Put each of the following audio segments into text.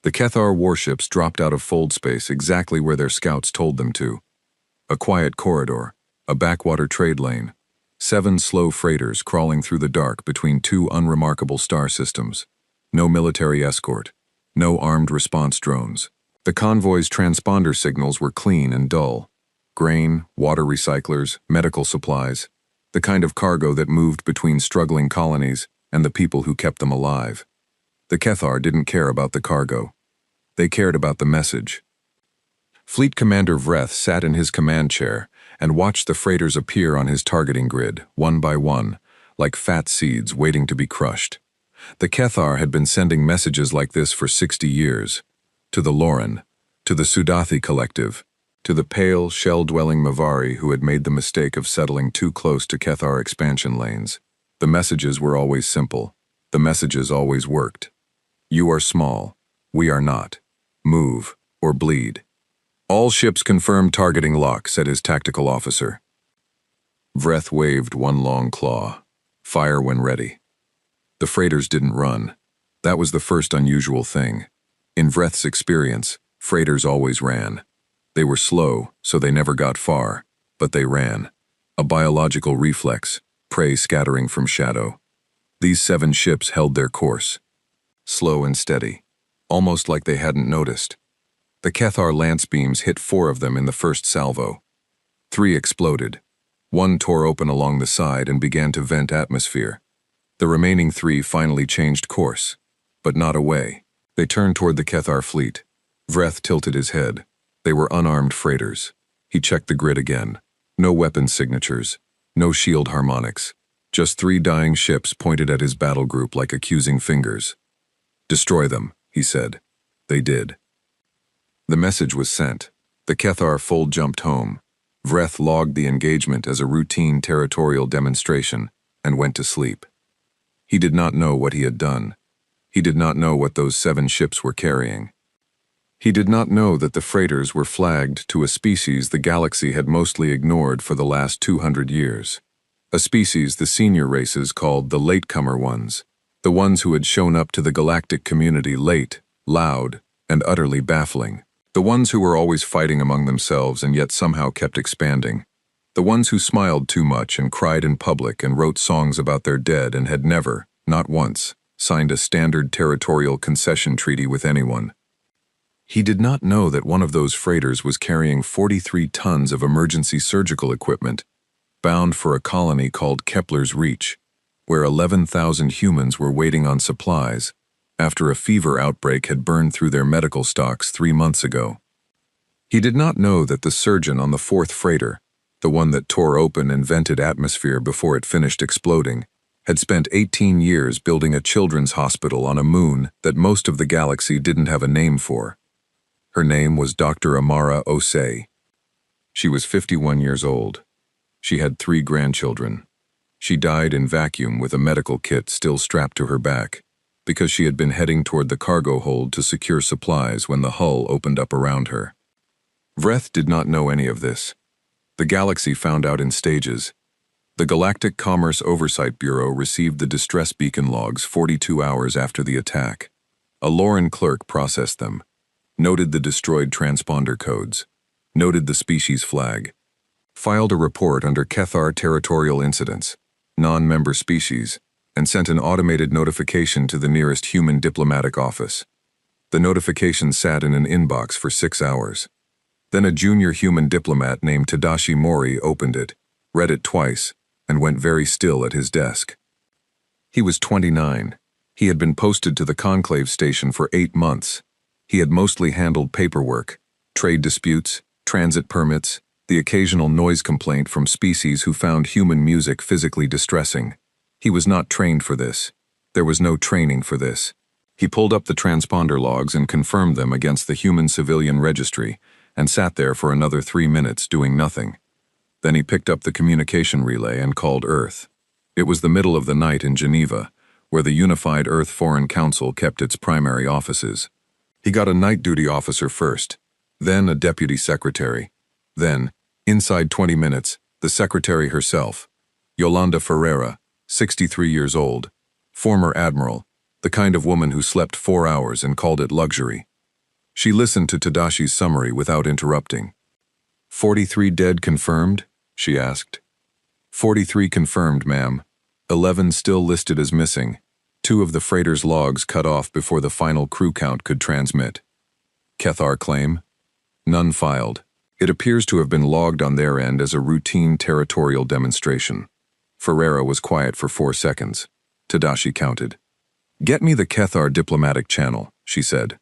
The Kethar warships dropped out of fold space exactly where their scouts told them to. A quiet corridor, a backwater trade lane, 7 slow freighters crawling through the dark between 2 unremarkable star systems. No military escort, no armed response drones. The convoy's transponder signals were clean and dull. Grain, water recyclers, medical supplies, the kind of cargo that moved between struggling colonies and the people who kept them alive. The Kethar didn't care about the cargo. They cared about the message. Fleet Commander Vreth sat in his command chair and watched the freighters appear on his targeting grid, one by one, like fat seeds waiting to be crushed. The Kethar had been sending messages like this for 60 years. To the Lauren, to the Sudathi Collective, to the pale, shell-dwelling Mavari who had made the mistake of settling too close to Kethar expansion lanes. The messages were always simple. The messages always worked. You are small. We are not. Move, or bleed. All ships confirm targeting lock, said his tactical officer. Vreth waved one long claw. Fire when ready. The freighters didn't run. That was the first unusual thing. In Vreth's experience, freighters always ran. They were slow, so they never got far, but they ran. A biological reflex, prey scattering from shadow. These 7 ships held their course. Slow and steady, almost like they hadn't noticed. The Kethar lance beams hit 4 of them in the first salvo. 3 exploded. 1 tore open along the side and began to vent atmosphere. The remaining 3 finally changed course, but not away. They turned toward the Kethar fleet. Vreth tilted his head. They were unarmed freighters. He checked the grid again. No weapon signatures, no shield harmonics. Just 3 dying ships pointed at his battle group like accusing fingers. Destroy them, he said. They did. The message was sent. The Kethar fold jumped home. Vreth logged the engagement as a routine territorial demonstration and went to sleep. He did not know what he had done. He did not know what those 7 ships were carrying. He did not know that the freighters were flagged to a species the galaxy had mostly ignored for the last 200 years. A species the senior races called the latecomer ones, the ones who had shown up to the galactic community late, loud, and utterly baffling. The ones who were always fighting among themselves and yet somehow kept expanding. The ones who smiled too much and cried in public and wrote songs about their dead and had never, not once, signed a standard territorial concession treaty with anyone. He did not know that one of those freighters was carrying 43 tons of emergency surgical equipment, bound for a colony called Kepler's Reach, where 11,000 humans were waiting on supplies after a fever outbreak had burned through their medical stocks 3 months ago. He did not know that the surgeon on the 4th freighter, the one that tore open and vented atmosphere before it finished exploding, had spent 18 years building a children's hospital on a moon that most of the galaxy didn't have a name for. Her name was Dr. Amara Osei. She was 51 years old. She had 3 grandchildren. She died in vacuum with a medical kit still strapped to her back, because she had been heading toward the cargo hold to secure supplies when the hull opened up around her. Vreth did not know any of this. The galaxy found out in stages. The Galactic Commerce Oversight Bureau received the distress beacon logs 42 hours after the attack. A Lauren clerk processed them, noted the destroyed transponder codes, noted the species flag, filed a report under Kethar Territorial Incidents, non-member species, and sent an automated notification to the nearest human diplomatic office. The notification sat in an inbox for 6 hours. Then a junior human diplomat named Tadashi Mori opened it, read it twice, and went very still at his desk. He was 29. He had been posted to the conclave station for 8 months. He had mostly handled paperwork, trade disputes, transit permits, the occasional noise complaint from species who found human music physically distressing. He was not trained for this. There was no training for this. He pulled up the transponder logs and confirmed them against the human civilian registry and sat there for another 3 minutes doing nothing. Then he picked up the communication relay and called Earth. It was the middle of the night in Geneva, where the Unified Earth Foreign Council kept its primary offices. He got a night duty officer first, then a deputy secretary. Then, inside 20 minutes, the secretary herself, Yolanda Ferreira, 63 years old, former admiral, the kind of woman who slept 4 hours and called it luxury. She listened to Tadashi's summary without interrupting. 43 dead confirmed? She asked. 43 confirmed, ma'am. 11 still listed as missing. 2 of the freighter's logs cut off before the final crew count could transmit. Kethar claim? None filed. It appears to have been logged on their end as a routine territorial demonstration. Ferreira was quiet for 4 seconds. Tadashi counted. Get me the Kethar diplomatic channel, she said.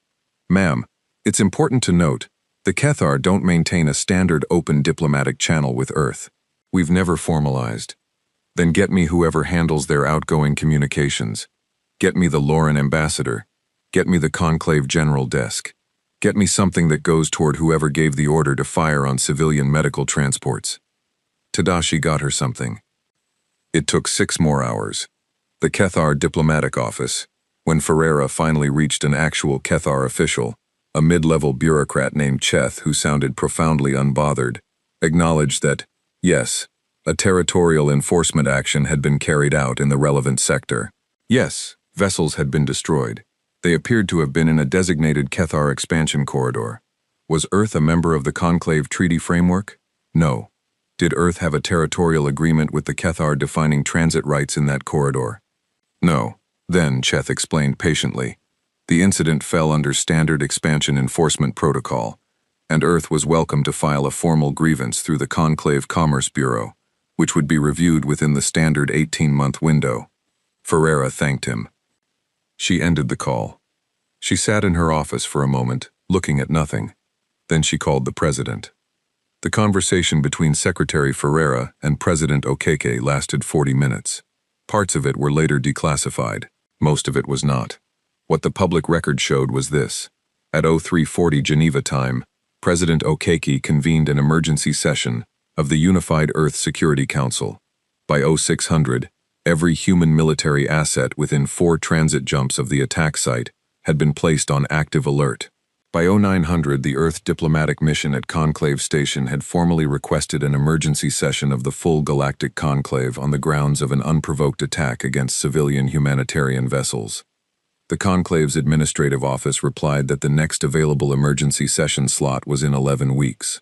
Ma'am, it's important to note, the Kethar don't maintain a standard open diplomatic channel with Earth. We've never formalized. Then get me whoever handles their outgoing communications. Get me the Lauren ambassador. Get me the Conclave General Desk. Get me something that goes toward whoever gave the order to fire on civilian medical transports. Tadashi got her something. It took 6 more hours. The Kethar diplomatic office, when Ferreira finally reached an actual Kethar official, a mid-level bureaucrat named Cheth who sounded profoundly unbothered, acknowledged that, yes, a territorial enforcement action had been carried out in the relevant sector. Yes, vessels had been destroyed. They appeared to have been in a designated Kethar expansion corridor. Was Earth a member of the Conclave Treaty Framework? No. Did Earth have a territorial agreement with the Kethar defining transit rights in that corridor? No. Then, Cheth explained patiently, the incident fell under standard expansion enforcement protocol, and Earth was welcome to file a formal grievance through the Conclave Commerce Bureau, which would be reviewed within the standard 18-month window. Ferreira thanked him. She ended the call. She sat in her office for a moment, looking at nothing. Then she called the president. The conversation between Secretary Ferreira and President Okeke lasted 40 minutes. Parts of it were later declassified. Most of it was not. What the public record showed was this. At 0340 Geneva time, President Okeke convened an emergency session of the Unified Earth Security Council. By 0600, every human military asset within 4 transit jumps of the attack site had been placed on active alert. By 0900, the Earth diplomatic mission at Conclave Station had formally requested an emergency session of the full galactic conclave on the grounds of an unprovoked attack against civilian humanitarian vessels. The Conclave's administrative office replied that the next available emergency session slot was in 11 weeks.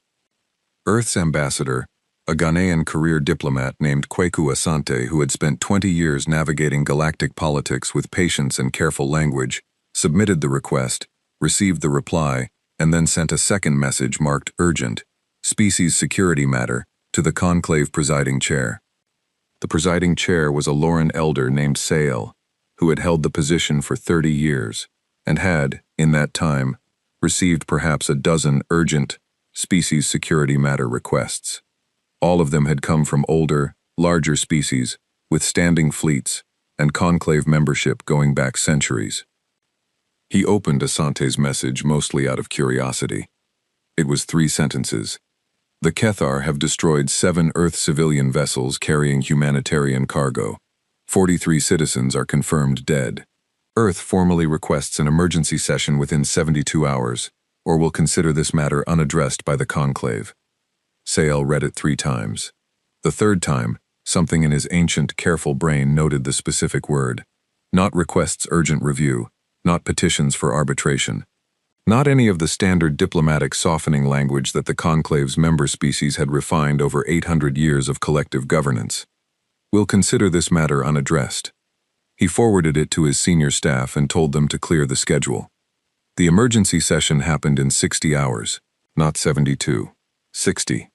Earth's ambassador, a Ghanaian career diplomat named Kweku Asante who had spent 20 years navigating galactic politics with patience and careful language, submitted the request, received the reply, and then sent a second message marked urgent, species security matter, to the Conclave presiding chair. The presiding chair was a Lauren elder named Sael, who had held the position for 30 years, and had, in that time, received perhaps a dozen urgent, species security matter requests. All of them had come from older, larger species, with standing fleets, and Conclave membership going back centuries. He opened Asante's message mostly out of curiosity. It was 3 sentences. The Kethar have destroyed 7 Earth civilian vessels carrying humanitarian cargo. 43 citizens are confirmed dead. Earth formally requests an emergency session within 72 hours, or will consider this matter unaddressed by the Conclave. Sael read it 3 times. The 3rd time, something in his ancient, careful brain noted the specific word. Not requests urgent review. Not petitions for arbitration. Not any of the standard diplomatic softening language that the Conclave's member species had refined over 800 years of collective governance. We'll consider this matter unaddressed. He forwarded it to his senior staff and told them to clear the schedule. The emergency session happened in 60 hours, not 72. 60.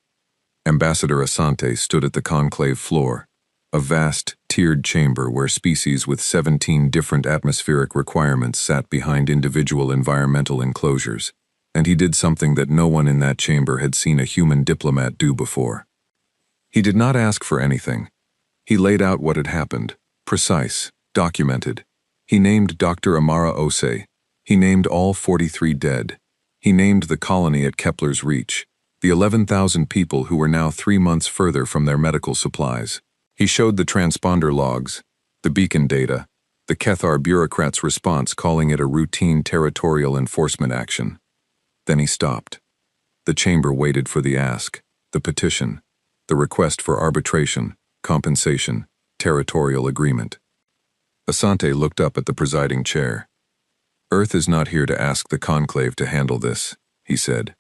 Ambassador Asante stood at the Conclave floor, a vast, tiered chamber where species with 17 different atmospheric requirements sat behind individual environmental enclosures, and he did something that no one in that chamber had seen a human diplomat do before. He did not ask for anything. He laid out what had happened, precise, documented. He named Dr. Amara Ose. He named all 43 dead. He named the colony at Kepler's Reach, the 11,000 people who were now 3 months further from their medical supplies. He showed the transponder logs, the beacon data, the Kethar bureaucrat's response calling it a routine territorial enforcement action. Then he stopped. The chamber waited for the ask, the petition, the request for arbitration, compensation, territorial agreement. Asante looked up at the presiding chair. Earth is not here to ask the Conclave to handle this, he said.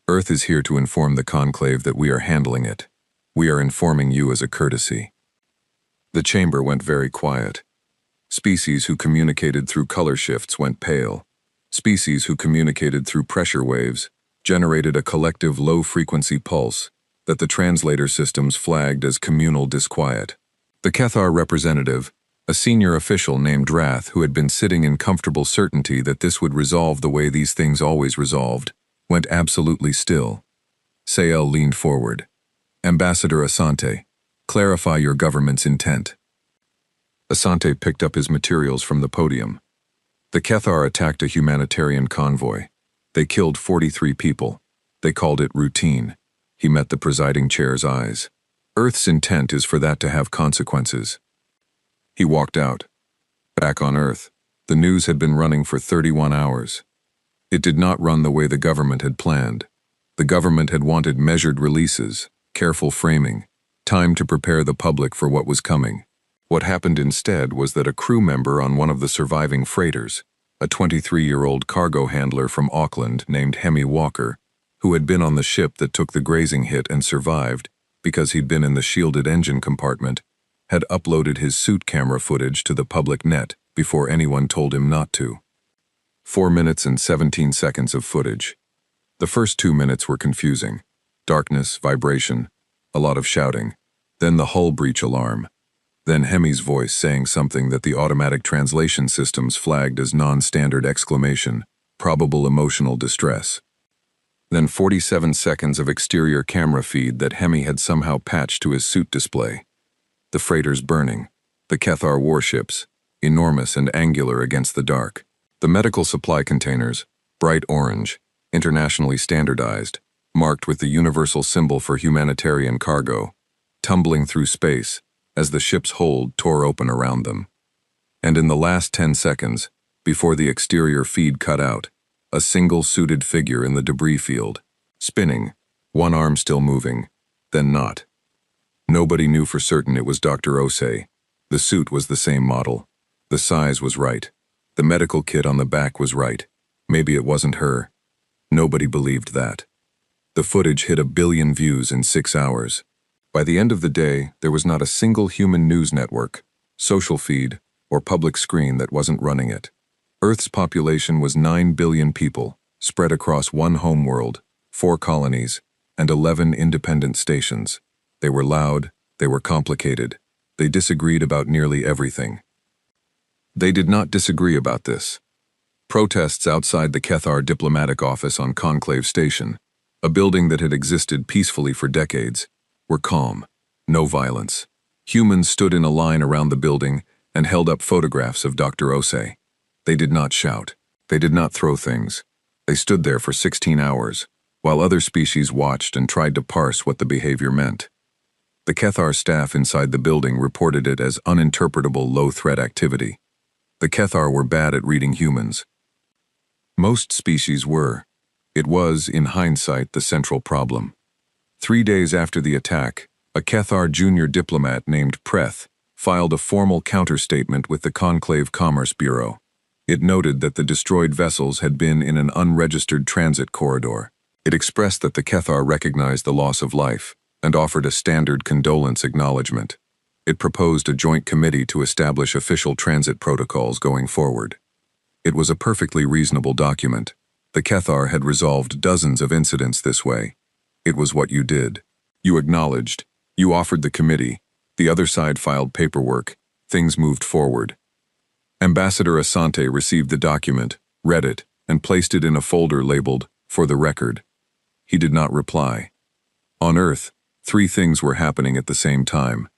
Earth is here to inform the Conclave that we are handling it. We are informing you as a courtesy. The chamber went very quiet. Species who communicated through color shifts went pale. Species who communicated through pressure waves generated a collective low-frequency pulse that the translator systems flagged as communal disquiet. The Cathar representative, a senior official named Wrath who had been sitting in comfortable certainty that this would resolve the way these things always resolved, went absolutely still. Sael leaned forward. Ambassador Asante, clarify your government's intent. Asante picked up his materials from the podium. The Cathar attacked a humanitarian convoy. They killed 43 people. They called it routine. He met the presiding chair's eyes. Earth's intent is for that to have consequences. He walked out. Back on Earth, the news had been running for 31 hours. It did not run the way the government had planned. The government had wanted measured releases, careful framing, time to prepare the public for what was coming. What happened instead was that a crew member on one of the surviving freighters, a 23-year-old cargo handler from Auckland named Hemi Walker, who had been on the ship that took the grazing hit and survived because he'd been in the shielded engine compartment, had uploaded his suit camera footage to the public net before anyone told him not to. 4 minutes and 17 seconds of footage. The first 2 minutes were confusing. Darkness, vibration, a lot of shouting, then the hull breach alarm, then Hemi's voice saying something that the automatic translation systems flagged as non-standard exclamation, probable emotional distress. Then 47 seconds of exterior camera feed that Hemi had somehow patched to his suit display. The freighters burning, the Cathar warships, enormous and angular against the dark. The medical supply containers, bright orange, internationally standardized, marked with the universal symbol for humanitarian cargo, tumbling through space as the ship's hold tore open around them. And in the last 10 seconds, before the exterior feed cut out, a single suited figure in the debris field, spinning, one arm still moving, then not. Nobody knew for certain it was Dr. Osei. The suit was the same model. The size was right. The medical kit on the back was right. Maybe it wasn't her. Nobody believed that. The footage hit 1 billion views in 6 hours. By the end of the day, there was not a single human news network, social feed, or public screen that wasn't running it. Earth's population was 9 billion people, spread across one homeworld, 4 colonies, and 11 independent stations. They were loud, they were complicated, they disagreed about nearly everything. They did not disagree about this. Protests outside the Cathar diplomatic office on Conclave Station, a building that had existed peacefully for decades, were calm, no violence. Humans stood in a line around the building and held up photographs of Dr. Osei. They did not shout. They did not throw things. They stood there for 16 hours, while other species watched and tried to parse what the behavior meant. The Cathar staff inside the building reported it as uninterpretable low-threat activity. The Cathar were bad at reading humans. Most species were. It was, in hindsight, the central problem. 3 days after the attack, a Cathar junior diplomat named Preth filed a formal counterstatement with the Conclave Commerce Bureau. It noted that the destroyed vessels had been in an unregistered transit corridor. It expressed that the Cathar recognized the loss of life and offered a standard condolence acknowledgement. It proposed a joint committee to establish official transit protocols going forward. It was a perfectly reasonable document. The Cathar had resolved dozens of incidents this way. It was what you did. You acknowledged. You offered the committee. The other side filed paperwork. Things moved forward. Ambassador Asante received the document, read it, and placed it in a folder labeled, "For the Record." He did not reply. On Earth, 3 things were happening at the same time.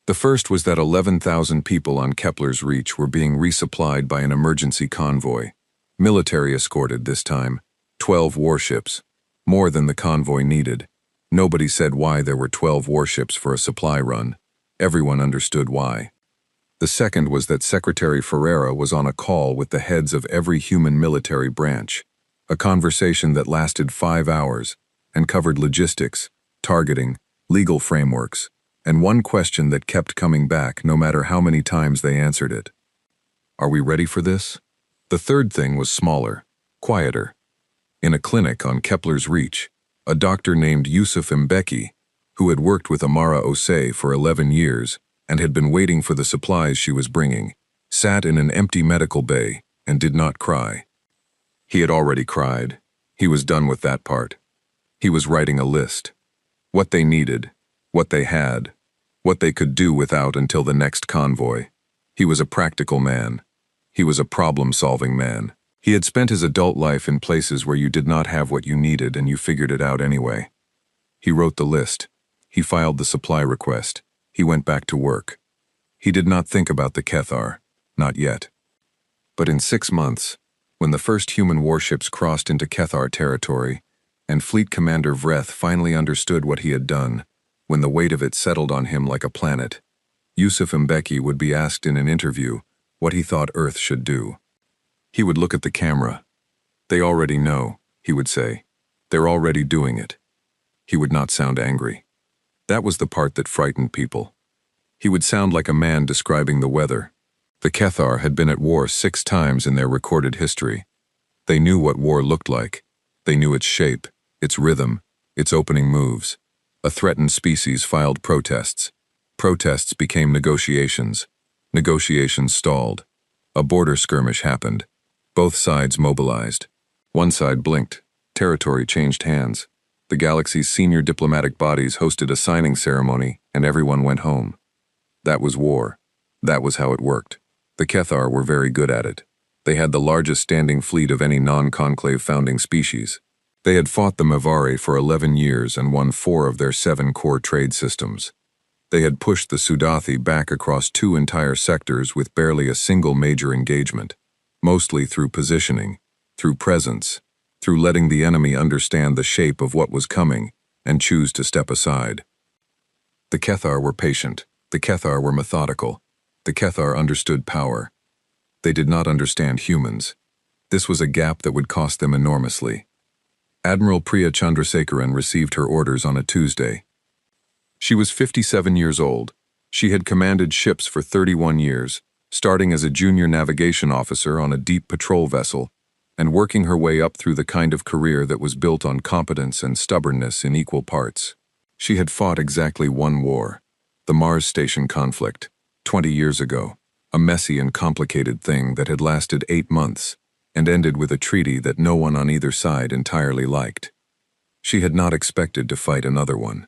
The first was that 11,000 people on Kepler's Reach were being resupplied by an emergency convoy. Military escorted this time, 12 warships, more than the convoy needed. Nobody said why there were 12 warships for a supply run. Everyone understood why. The second was that Secretary Ferreira was on a call with the heads of every human military branch, a conversation that lasted 5 hours and covered logistics, targeting, legal frameworks, and one question that kept coming back no matter how many times they answered it. Are we ready for this? The third thing was smaller, quieter. In a clinic on Kepler's Reach, a doctor named Yusuf Mbeki, who had worked with Amara Osei for 11 years and had been waiting for the supplies she was bringing, sat in an empty medical bay and did not cry. He had already cried. He was done with that part. He was writing a list. What they needed, what they had, what they could do without until the next convoy. He was a practical man. He was a problem-solving man. He had spent his adult life in places where you did not have what you needed and you figured it out anyway. He wrote the list. He filed the supply request. He went back to work. He did not think about the Kethar, not yet. But in 6 months, when the first human warships crossed into Kethar territory, and Fleet Commander Vreth finally understood what he had done, when the weight of it settled on him like a planet, Yusuf Mbeki would be asked in an interview what he thought Earth should do. He would look at the camera. "They already know," he would say. "They're already doing it." He would not sound angry. That was the part that frightened people. He would sound like a man describing the weather. The Kethar had been at war 6 times in their recorded history. They knew what war looked like. They knew its shape, its rhythm, its opening moves. A threatened species filed protests. Protests became negotiations. Negotiations stalled. A border skirmish happened. Both sides mobilized. One side blinked. Territory changed hands. The galaxy's senior diplomatic bodies hosted a signing ceremony, and everyone went home. That was war. That was how it worked. The Kethar were very good at it. They had the largest standing fleet of any non-conclave founding species. They had fought the Mavari for 11 years and won 4 of their 7 core trade systems. They had pushed the Sudathi back across 2 entire sectors with barely a single major engagement, mostly through positioning, through presence, through letting the enemy understand the shape of what was coming and choose to step aside. The Kethar were patient. The Kethar were methodical. The Kethar understood power. They did not understand humans. This was a gap that would cost them enormously. Admiral Priya Chandrasekaran received her orders on a Tuesday. She was 57 years old. She had commanded ships for 31 years, starting as a junior navigation officer on a deep patrol vessel, and working her way up through the kind of career that was built on competence and stubbornness in equal parts. She had fought exactly one war, the Mars Station conflict, 20 years ago, a messy and complicated thing that had lasted 8 months and ended with a treaty that no one on either side entirely liked. She had not expected to fight another one.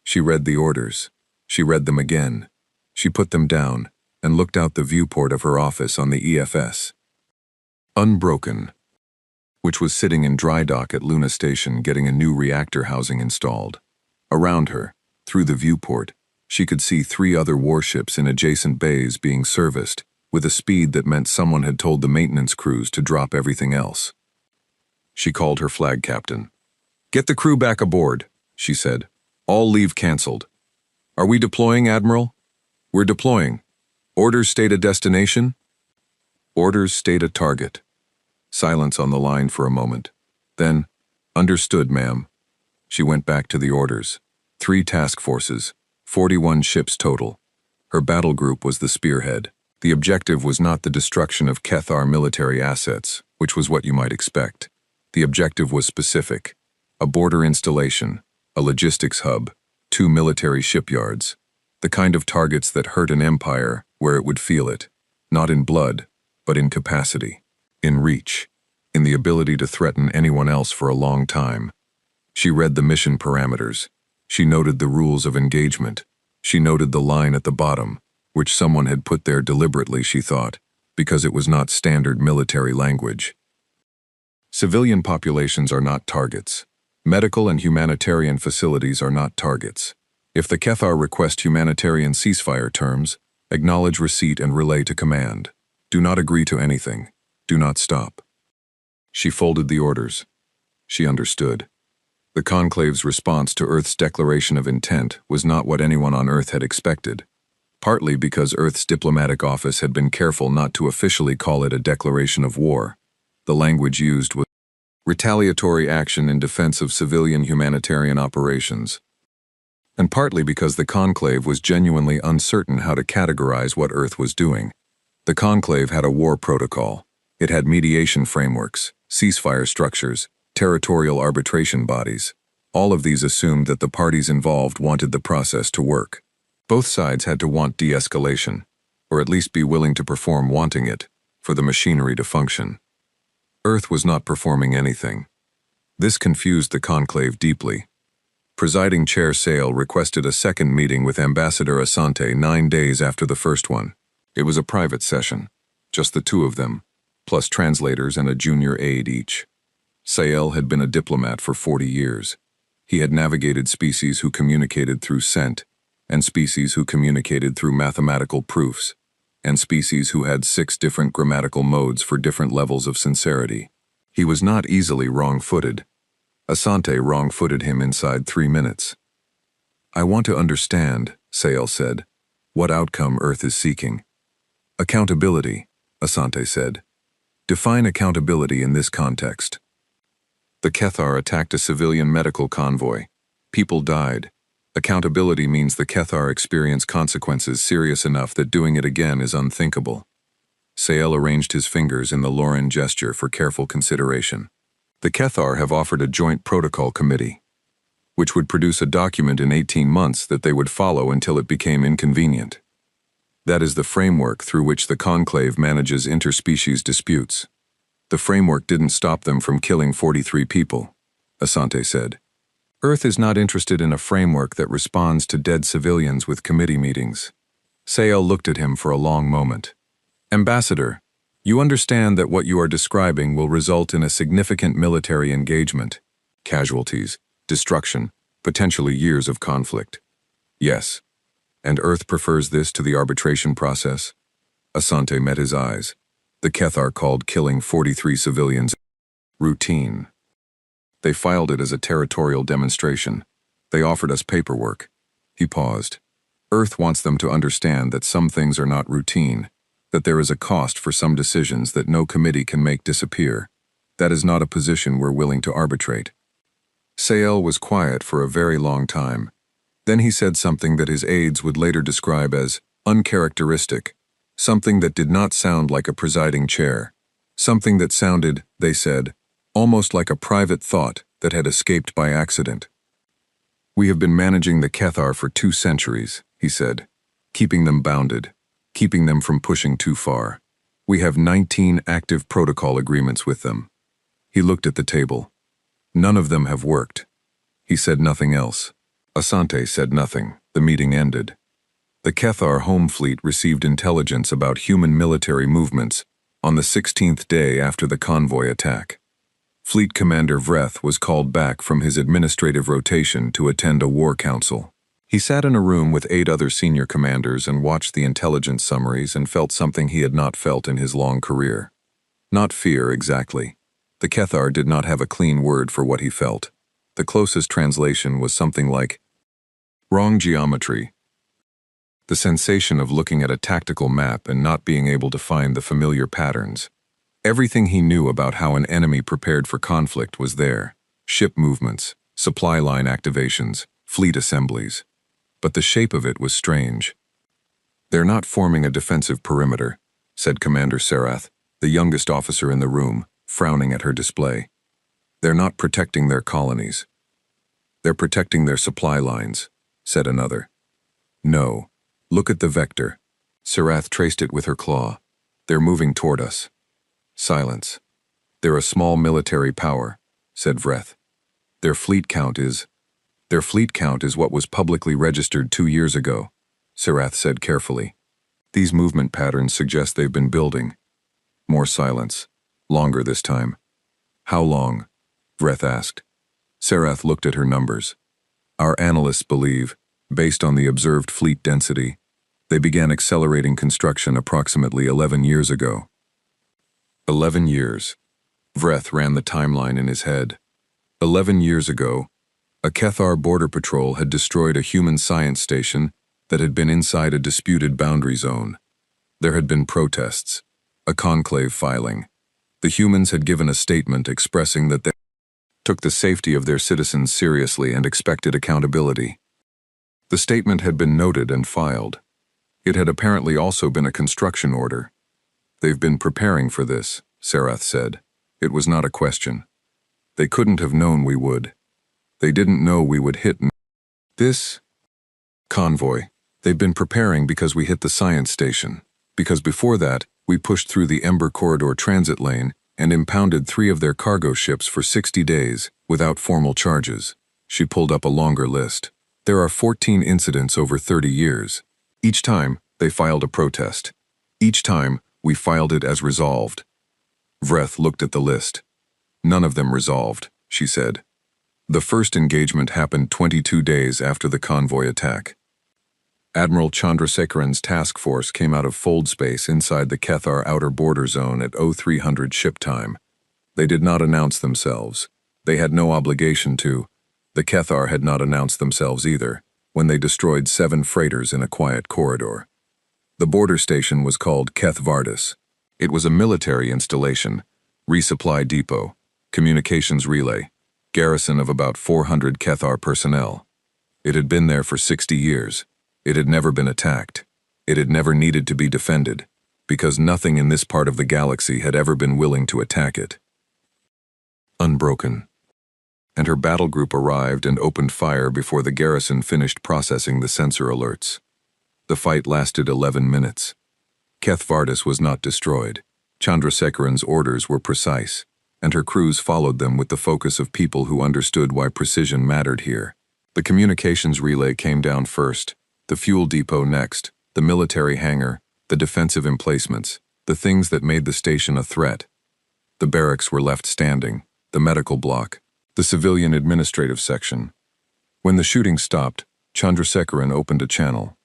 She read the orders. She read them again. She put them down and looked out the viewport of her office on the EFS. Unbroken, which was sitting in dry dock at Luna Station getting a new reactor housing installed. Around her, through the viewport, she could see 3 other warships in adjacent bays being serviced, with a speed that meant someone had told the maintenance crews to drop everything else. She called her flag captain. "Get the crew back aboard," she said. "All leave cancelled." "Are we deploying, Admiral?" "We're deploying. Orders state a destination?" "Orders state a target." Silence on the line for a moment. Then, "Understood, ma'am." She went back to the orders. 3 task forces, 41 ships total. Her battle group was the spearhead. The objective was not the destruction of Kethar military assets, which was what you might expect. The objective was specific: a border installation, a logistics hub, 2 military shipyards. The kind of targets that hurt an empire where it would feel it, not in blood, but in capacity, in reach, in the ability to threaten anyone else for a long time. She read the mission parameters. She noted the rules of engagement. She noted the line at the bottom, which someone had put there deliberately, she thought, because it was not standard military language. Civilian populations are not targets. Medical and humanitarian facilities are not targets. If the Kethar request humanitarian ceasefire terms, acknowledge receipt and relay to command. Do not agree to anything. Do not stop. She folded the orders. She understood. The Conclave's response to Earth's declaration of intent was not what anyone on Earth had expected, partly because Earth's diplomatic office had been careful not to officially call it a declaration of war. The language used was retaliatory action in defense of civilian humanitarian operations, and partly because the Conclave was genuinely uncertain how to categorize what Earth was doing. The Conclave had a war protocol. It had mediation frameworks, ceasefire structures, territorial arbitration bodies. All of these assumed that the parties involved wanted the process to work. Both sides had to want de-escalation, or at least be willing to perform wanting it, for the machinery to function. Earth was not performing anything. This confused the conclave deeply. Presiding Chair Sale requested a second meeting with Ambassador Asante 9 days after the first one. It was a private session, just the two of them, plus translators and a junior aide each. Sale had been a diplomat for 40 years. He had navigated species who communicated through scent, and species who communicated through mathematical proofs, and species who had 6 different grammatical modes for different levels of sincerity. He was not easily wrong-footed. Asante wrong-footed him inside 3 minutes. "I want to understand," Sale said, "what outcome Earth is seeking." "Accountability," Asante said. "Define accountability in this context." The Kethar attacked a civilian medical convoy. People died. Accountability means the Kethar experience consequences serious enough that doing it again is unthinkable. Sale arranged his fingers in the Lauren gesture for careful consideration. The Kethar have offered a joint protocol committee, which would produce a document in 18 months that they would follow until it became inconvenient. That is the framework through which the conclave manages interspecies disputes. The framework didn't stop them from killing 43 people, Asante said. Earth is not interested in a framework that responds to dead civilians with committee meetings. Sale looked at him for a long moment. "Ambassador, you understand that what you are describing will result in a significant military engagement, casualties, destruction, potentially years of conflict." "Yes. And Earth prefers this to the arbitration process?" Asante met his eyes. The Kethar called killing 43 civilians routine. They filed it as a territorial demonstration. They offered us paperwork. He paused. Earth wants them to understand that some things are not routine, that there is a cost for some decisions that no committee can make disappear. That is not a position we're willing to arbitrate. Sale was quiet for a very long time. Then he said something that his aides would later describe as uncharacteristic, something that did not sound like a presiding chair, something that sounded, they said, almost like a private thought that had escaped by accident. "We have been managing the Kethar for 2 centuries, he said, keeping them bounded, keeping them from pushing too far. We have 19 active protocol agreements with them." He looked at the table. "None of them have worked." He said nothing else. Asante said nothing. The meeting ended. The Kethar home fleet received intelligence about human military movements on the 16th day after the convoy attack. Fleet Commander Vreth was called back from his administrative rotation to attend a war council. He sat in a room with 8 other senior commanders and watched the intelligence summaries and felt something he had not felt in his long career. Not fear, exactly. The Kethar did not have a clean word for what he felt. The closest translation was something like wrong geometry. The sensation of looking at a tactical map and not being able to find the familiar patterns. Everything he knew about how an enemy prepared for conflict was there. Ship movements, supply line activations, fleet assemblies. But the shape of it was strange. "They're not forming a defensive perimeter," said Commander Sarath, the youngest officer in the room, frowning at her display. "They're not protecting their colonies." "They're protecting their supply lines," said another. "No. Look at the vector." Sarath traced it with her claw. "They're moving toward us." Silence. "They're a small military power," said Vreth. Their fleet count is what was publicly registered 2 years ago," Sarath said carefully. "These movement patterns suggest they've been building." More silence. Longer this time. "How long?" Vreth asked. Sarath looked at her numbers. "Our analysts believe, based on the observed fleet density, they began accelerating construction approximately 11 years ago." 11 years. Vreth ran the timeline in his head. 11 years ago, a Kethar border patrol had destroyed a human science station that had been inside a disputed boundary zone. There had been protests, a conclave filing. The humans had given a statement expressing that they took the safety of their citizens seriously and expected accountability. The statement had been noted and filed. It had apparently also been a construction order. "They've been preparing for this," Sarath said. It was not a question. They couldn't have known we would. They didn't know we would hit this convoy. They'd been preparing because we hit the science station. Because before that, we pushed through the Ember Corridor transit lane and impounded 3 of their cargo ships for 60 days without formal charges. She pulled up a longer list. There are 14 incidents over 30 years. Each time, they filed a protest. Each time, we filed it as resolved. Vreth looked at the list. None of them resolved, she said. The first engagement happened 22 days after the convoy attack. Admiral Chandrasekharan's task force came out of fold space inside the Kethar outer border zone at 0300 ship time. They did not announce themselves. They had no obligation to. The Kethar had not announced themselves either, when they destroyed 7 freighters in a quiet corridor. The border station was called Keth Vardis. It was a military installation, resupply depot, communications relay, garrison of about 400 Kethar personnel. It had been there for 60 years. It had never been attacked. It had never needed to be defended, because nothing in this part of the galaxy had ever been willing to attack it. Unbroken. And her battle group arrived and opened fire before the garrison finished processing the sensor alerts. The fight lasted 11 minutes. Keth Vardis was not destroyed. Chandrasekharan's orders were precise, and her crews followed them with the focus of people who understood why precision mattered here. The communications relay came down first, the fuel depot next, the military hangar, the defensive emplacements, the things that made the station a threat. The barracks were left standing, the medical block, the civilian administrative section. When the shooting stopped, Chandrasekharan opened a channel.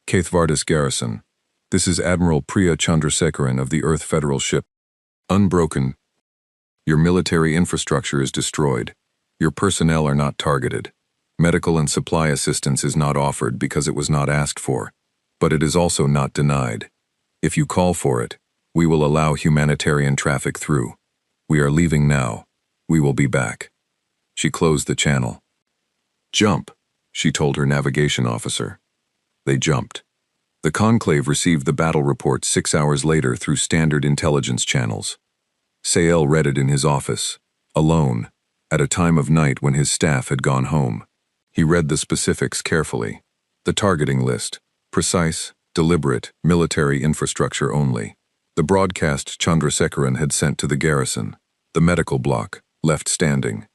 Keth Vardis Garrison. This is Admiral Priya Chandrasekharan of the Earth Federal ship. Unbroken. Your military infrastructure is destroyed. Your personnel are not targeted. Medical and supply assistance is not offered because it was not asked for, but it is also not denied. If you call for it, we will allow humanitarian traffic through. We are leaving now. We will be back. She closed the channel. Jump, she told her navigation officer. They jumped. The Conclave received the battle report 6 hours later through standard intelligence channels. Sael read it in his office, alone, at a time of night when his staff had gone home. He read the specifics carefully. The targeting list, precise, deliberate, military infrastructure only. The broadcast Chandrasekharan had sent to the garrison. The medical block, left standing.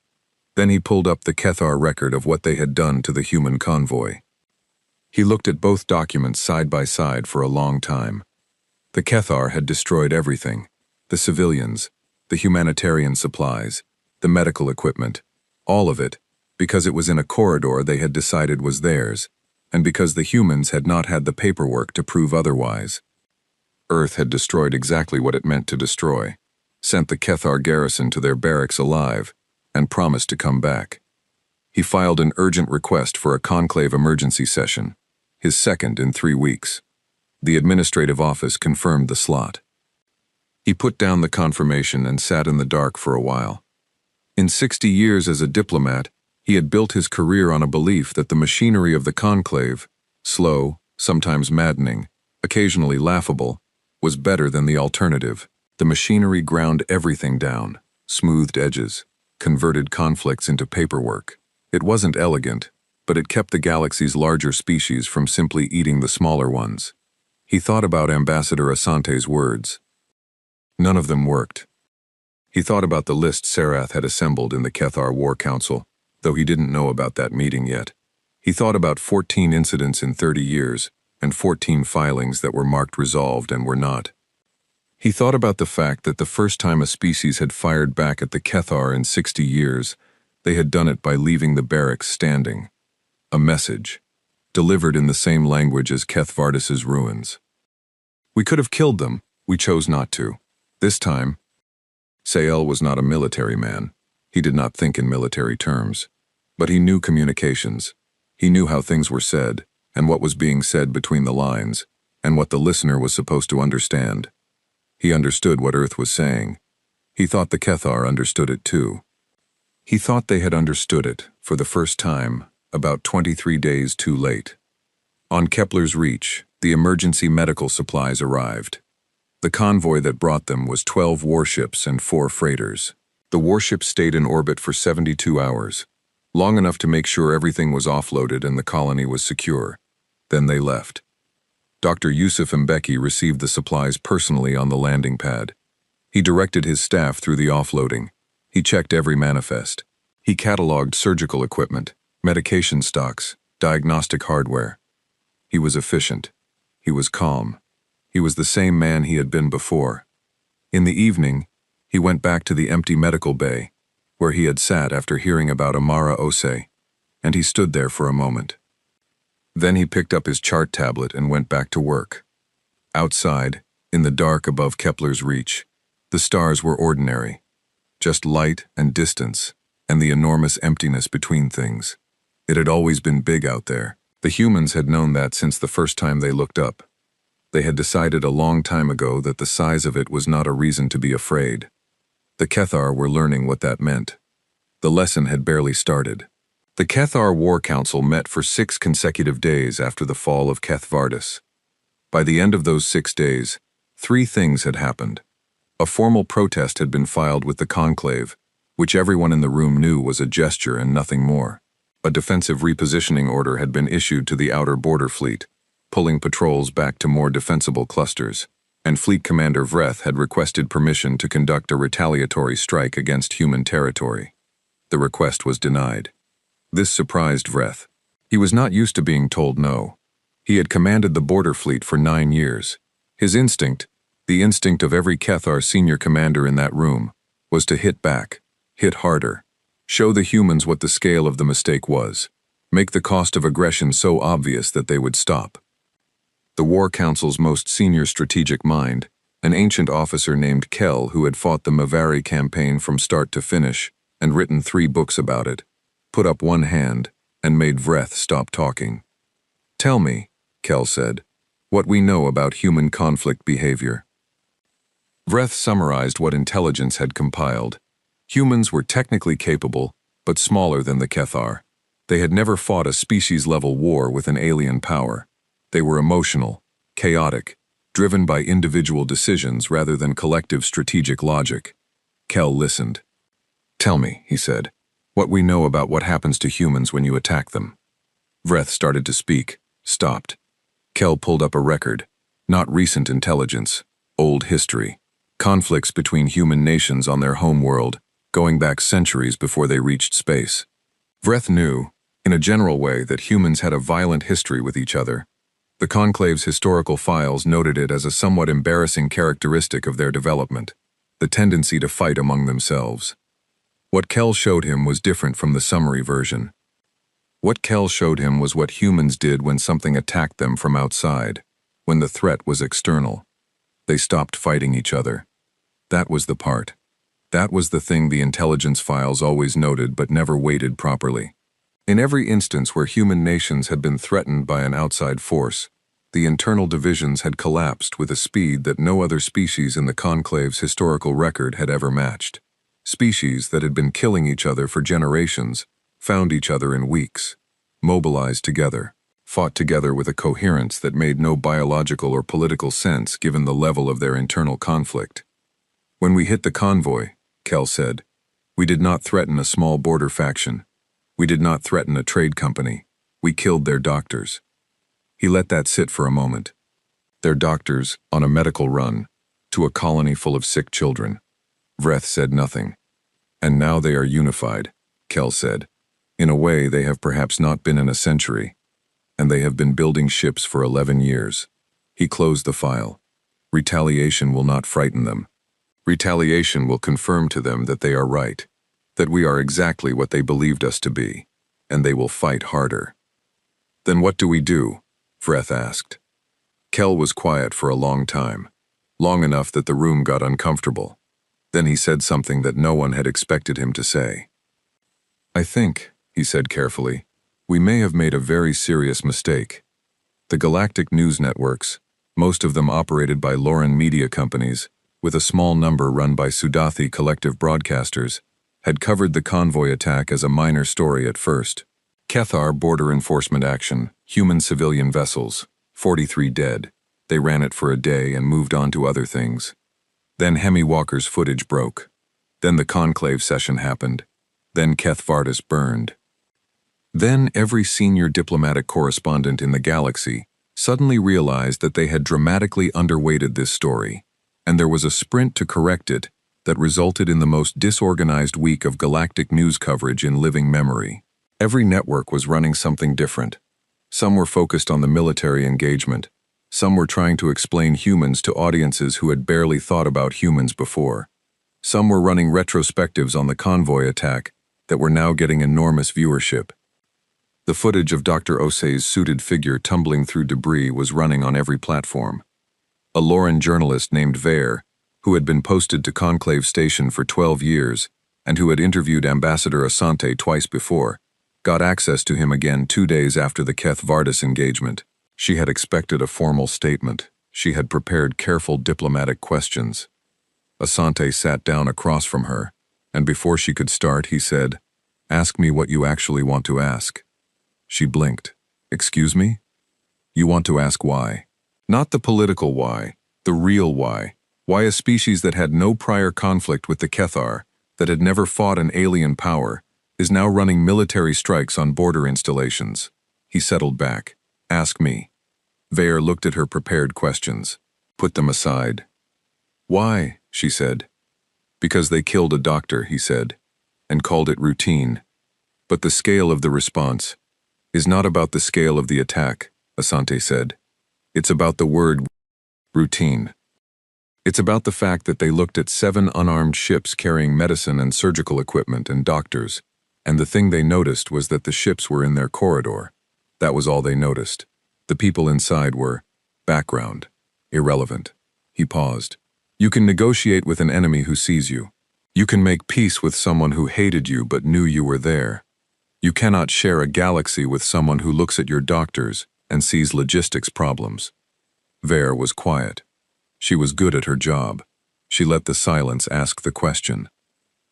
Then he pulled up the Kethar record of what they had done to the human convoy. He looked at both documents side by side for a long time. The Kethar had destroyed everything. The civilians, the humanitarian supplies, the medical equipment, all of it, because it was in a corridor they had decided was theirs, and because the humans had not had the paperwork to prove otherwise. Earth had destroyed exactly what it meant to destroy, sent the Kethar garrison to their barracks alive, and promised to come back. He filed an urgent request for a conclave emergency session, his second in 3 weeks. The administrative office confirmed the slot. He put down the confirmation and sat in the dark for a while. In 60 years as a diplomat, he had built his career on a belief that the machinery of the conclave, slow, sometimes maddening, occasionally laughable, was better than the alternative. The machinery ground everything down, smoothed edges, converted conflicts into paperwork. It wasn't elegant, but it kept the galaxy's larger species from simply eating the smaller ones. He thought about Ambassador Asante's words. None of them worked. He thought about the list Sarath had assembled in the Kethar War Council, though he didn't know about that meeting yet. He thought about 14 incidents in 30 years, and 14 filings that were marked resolved and were not. He thought about the fact that the first time a species had fired back at the Kethar in 60 years, they had done it by leaving the barracks standing. A message, delivered in the same language as Keth Vardis's ruins. We could have killed them, we chose not to. This time, Sael was not a military man. He did not think in military terms. But he knew communications. He knew how things were said, and what was being said between the lines, and what the listener was supposed to understand. He understood what Earth was saying. He thought the Kethar understood it too. He thought they had understood it, for the first time, about 23 days too late. On Kepler's reach, the emergency medical supplies arrived. The convoy that brought them was 12 warships and 4 freighters. The warships stayed in orbit for 72 hours, long enough to make sure everything was offloaded and the colony was secure. Then they left. Dr. Yusuf Mbeki received the supplies personally on the landing pad. He directed his staff through the offloading. He checked every manifest. He cataloged surgical equipment, medication stocks, diagnostic hardware. He was efficient. He was calm. He was the same man he had been before. In the evening, he went back to the empty medical bay, where he had sat after hearing about Amara Ose, and he stood there for a moment. Then he picked up his chart tablet and went back to work. Outside, in the dark above Kepler's reach, the stars were ordinary, just light and distance, and the enormous emptiness between things. It had always been big out there. The humans had known that since the first time they looked up. They had decided a long time ago that the size of it was not a reason to be afraid. The Kethar were learning what that meant. The lesson had barely started. The Kethar War Council met for 6 consecutive days after the fall of Keth Vardis. By the end of those 6 days, 3 things had happened. A formal protest had been filed with the conclave, which everyone in the room knew was a gesture and nothing more. A defensive repositioning order had been issued to the outer border fleet, pulling patrols back to more defensible clusters, and Fleet Commander Vreth had requested permission to conduct a retaliatory strike against human territory. The request was denied. This surprised Vreth. He was not used to being told no. He had commanded the border fleet for 9 years. His instinct, the instinct of every Kethar senior commander in that room, was to hit back, hit harder, show the humans what the scale of the mistake was, make the cost of aggression so obvious that they would stop. The War Council's most senior strategic mind, an ancient officer named Kell who had fought the Mavari campaign from start to finish and written 3 books about it, put up one hand and made Vreth stop talking. "Tell me," Kell said, "what we know about human conflict behavior." Vreth summarized what intelligence had compiled. Humans were technically capable, but smaller than the Kethar. They had never fought a species-level war with an alien power. They were emotional, chaotic, driven by individual decisions rather than collective strategic logic. Kell listened. "Tell me," he said, "what we know about what happens to humans when you attack them." Vreth started to speak, stopped. Kell pulled up a record, not recent intelligence, old history, conflicts between human nations on their home world, going back centuries before they reached space. Vreth knew, in a general way, that humans had a violent history with each other. The Conclave's historical files noted it as a somewhat embarrassing characteristic of their development, the tendency to fight among themselves. What Kell showed him was different from the summary version. What Kell showed him was what humans did when something attacked them from outside, when the threat was external. They stopped fighting each other. That was the part. That was the thing the intelligence files always noted but never weighted properly. In every instance where human nations had been threatened by an outside force, the internal divisions had collapsed with a speed that no other species in the Conclave's historical record had ever matched. Species that had been killing each other for generations found each other in weeks, mobilized together, fought together with a coherence that made no biological or political sense given the level of their internal conflict. "When we hit the convoy," Kell said, "we did not threaten a small border faction. We did not threaten a trade company. We killed their doctors." He let that sit for a moment. Their doctors, on a medical run, to a colony full of sick children. Vreth said nothing. "And now they are unified," Kell said. "In a way they have perhaps not been in a century. And they have been building ships for 11 years. He closed the file. "Retaliation will not frighten them. Retaliation will confirm to them that they are right, that we are exactly what they believed us to be, and they will fight harder." "Then what do we do?" Vreth asked. Kell was quiet for a long time, long enough that the room got uncomfortable. Then he said something that no one had expected him to say. "I think," he said carefully, "we may have made a very serious mistake. The galactic news networks, most of them operated by Lauren media companies, with a small number run by Sudathi collective broadcasters, had covered the convoy attack as a minor story at first. Kethar border enforcement action, human civilian vessels, 43 dead. They ran it for a day and moved on to other things. Then Hemi Walker's footage broke. Then the conclave session happened. Then Keth Vardis burned. Then every senior diplomatic correspondent in the galaxy suddenly realized that they had dramatically underweighted this story, and there was a sprint to correct it that resulted in the most disorganized week of galactic news coverage in living memory. Every network was running something different. Some were focused on the military engagement. Some were trying to explain humans to audiences who had barely thought about humans before. Some were running retrospectives on the Convoy attack that were now getting enormous viewership. The footage of Dr. Osei's suited figure tumbling through debris was running on every platform. A Lauren journalist named Vare, who had been posted to Conclave Station for 12 years and who had interviewed Ambassador Asante twice before, got access to him again 2 days after the Keth Vardis engagement. She had expected a formal statement. She had prepared careful diplomatic questions. Asante sat down across from her, and before she could start, he said, "Ask me what you actually want to ask." She blinked. "Excuse me? You want to ask why? Not the political why, the real why. Why a species that had no prior conflict with the Kethar, that had never fought an alien power, is now running military strikes on border installations." He settled back. "Ask me." Vare looked at her prepared questions. "Put them aside." "Why?" she said. "Because they killed a doctor," he said, and called it routine. "But the scale of the response is not about the scale of the attack," Asante said. "It's about the word routine. It's about the fact that they looked at 7 unarmed ships carrying medicine and surgical equipment and doctors, and the thing they noticed was that the ships were in their corridor. That was all they noticed. The people inside were background, irrelevant." He paused. "You can negotiate with an enemy who sees you. You can make peace with someone who hated you but knew you were there. You cannot share a galaxy with someone who looks at your doctors and sees logistics problems." Vare was quiet. She was good at her job. She let the silence ask the question.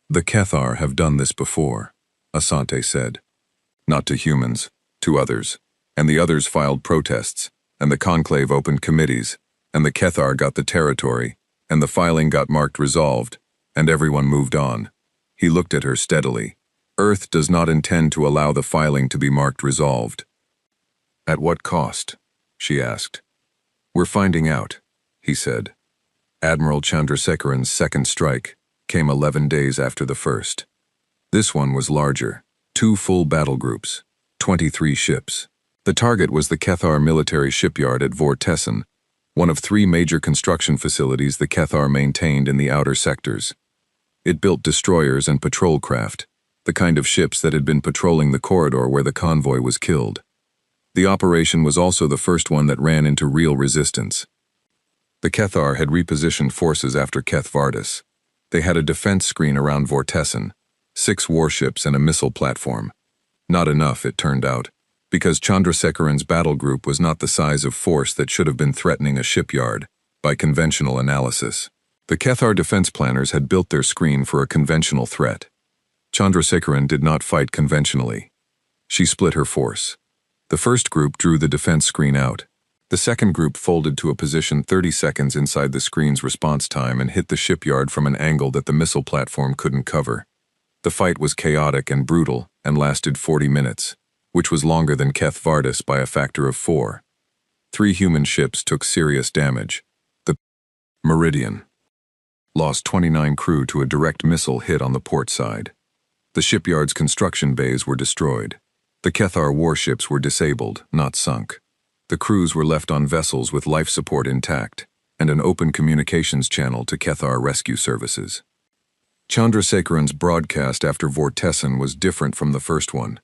"The Kethar have done this before," Asante said. "Not to humans, to others. And the others filed protests, and the Conclave opened committees, and the Kethar got the territory, and the filing got marked resolved, and everyone moved on." He looked at her steadily. "Earth does not intend to allow the filing to be marked resolved." "At what cost?" she asked. "We're finding out," he said. Admiral Chandrasekharan's second strike came 11 days after the first. This one was larger, 2 full battle groups, 23 ships. The target was the Kethar military shipyard at Vortessen, one of 3 major construction facilities the Kethar maintained in the outer sectors. It built destroyers and patrol craft, the kind of ships that had been patrolling the corridor where the convoy was killed. The operation was also the first one that ran into real resistance. The Kethar had repositioned forces after Keth Vardis. They had a defense screen around Vortessen, 6 warships and a missile platform. Not enough, it turned out, because Chandrasekharan's battle group was not the size of force that should have been threatening a shipyard, by conventional analysis. The Kethar defense planners had built their screen for a conventional threat. Chandrasekharan did not fight conventionally. She split her force. The first group drew the defense screen out. The second group folded to a position 30 seconds inside the screen's response time and hit the shipyard from an angle that the missile platform couldn't cover. The fight was chaotic and brutal and lasted 40 minutes, which was longer than Keth Vardis by a factor of 4. 3 human ships took serious damage. The Meridian lost 29 crew to a direct missile hit on the port side. The shipyard's construction bays were destroyed. The Kethar warships were disabled, not sunk. The crews were left on vessels with life support intact, and an open communications channel to Kethar rescue services. Chandrasekharan's broadcast after Vortessen was different from the first one.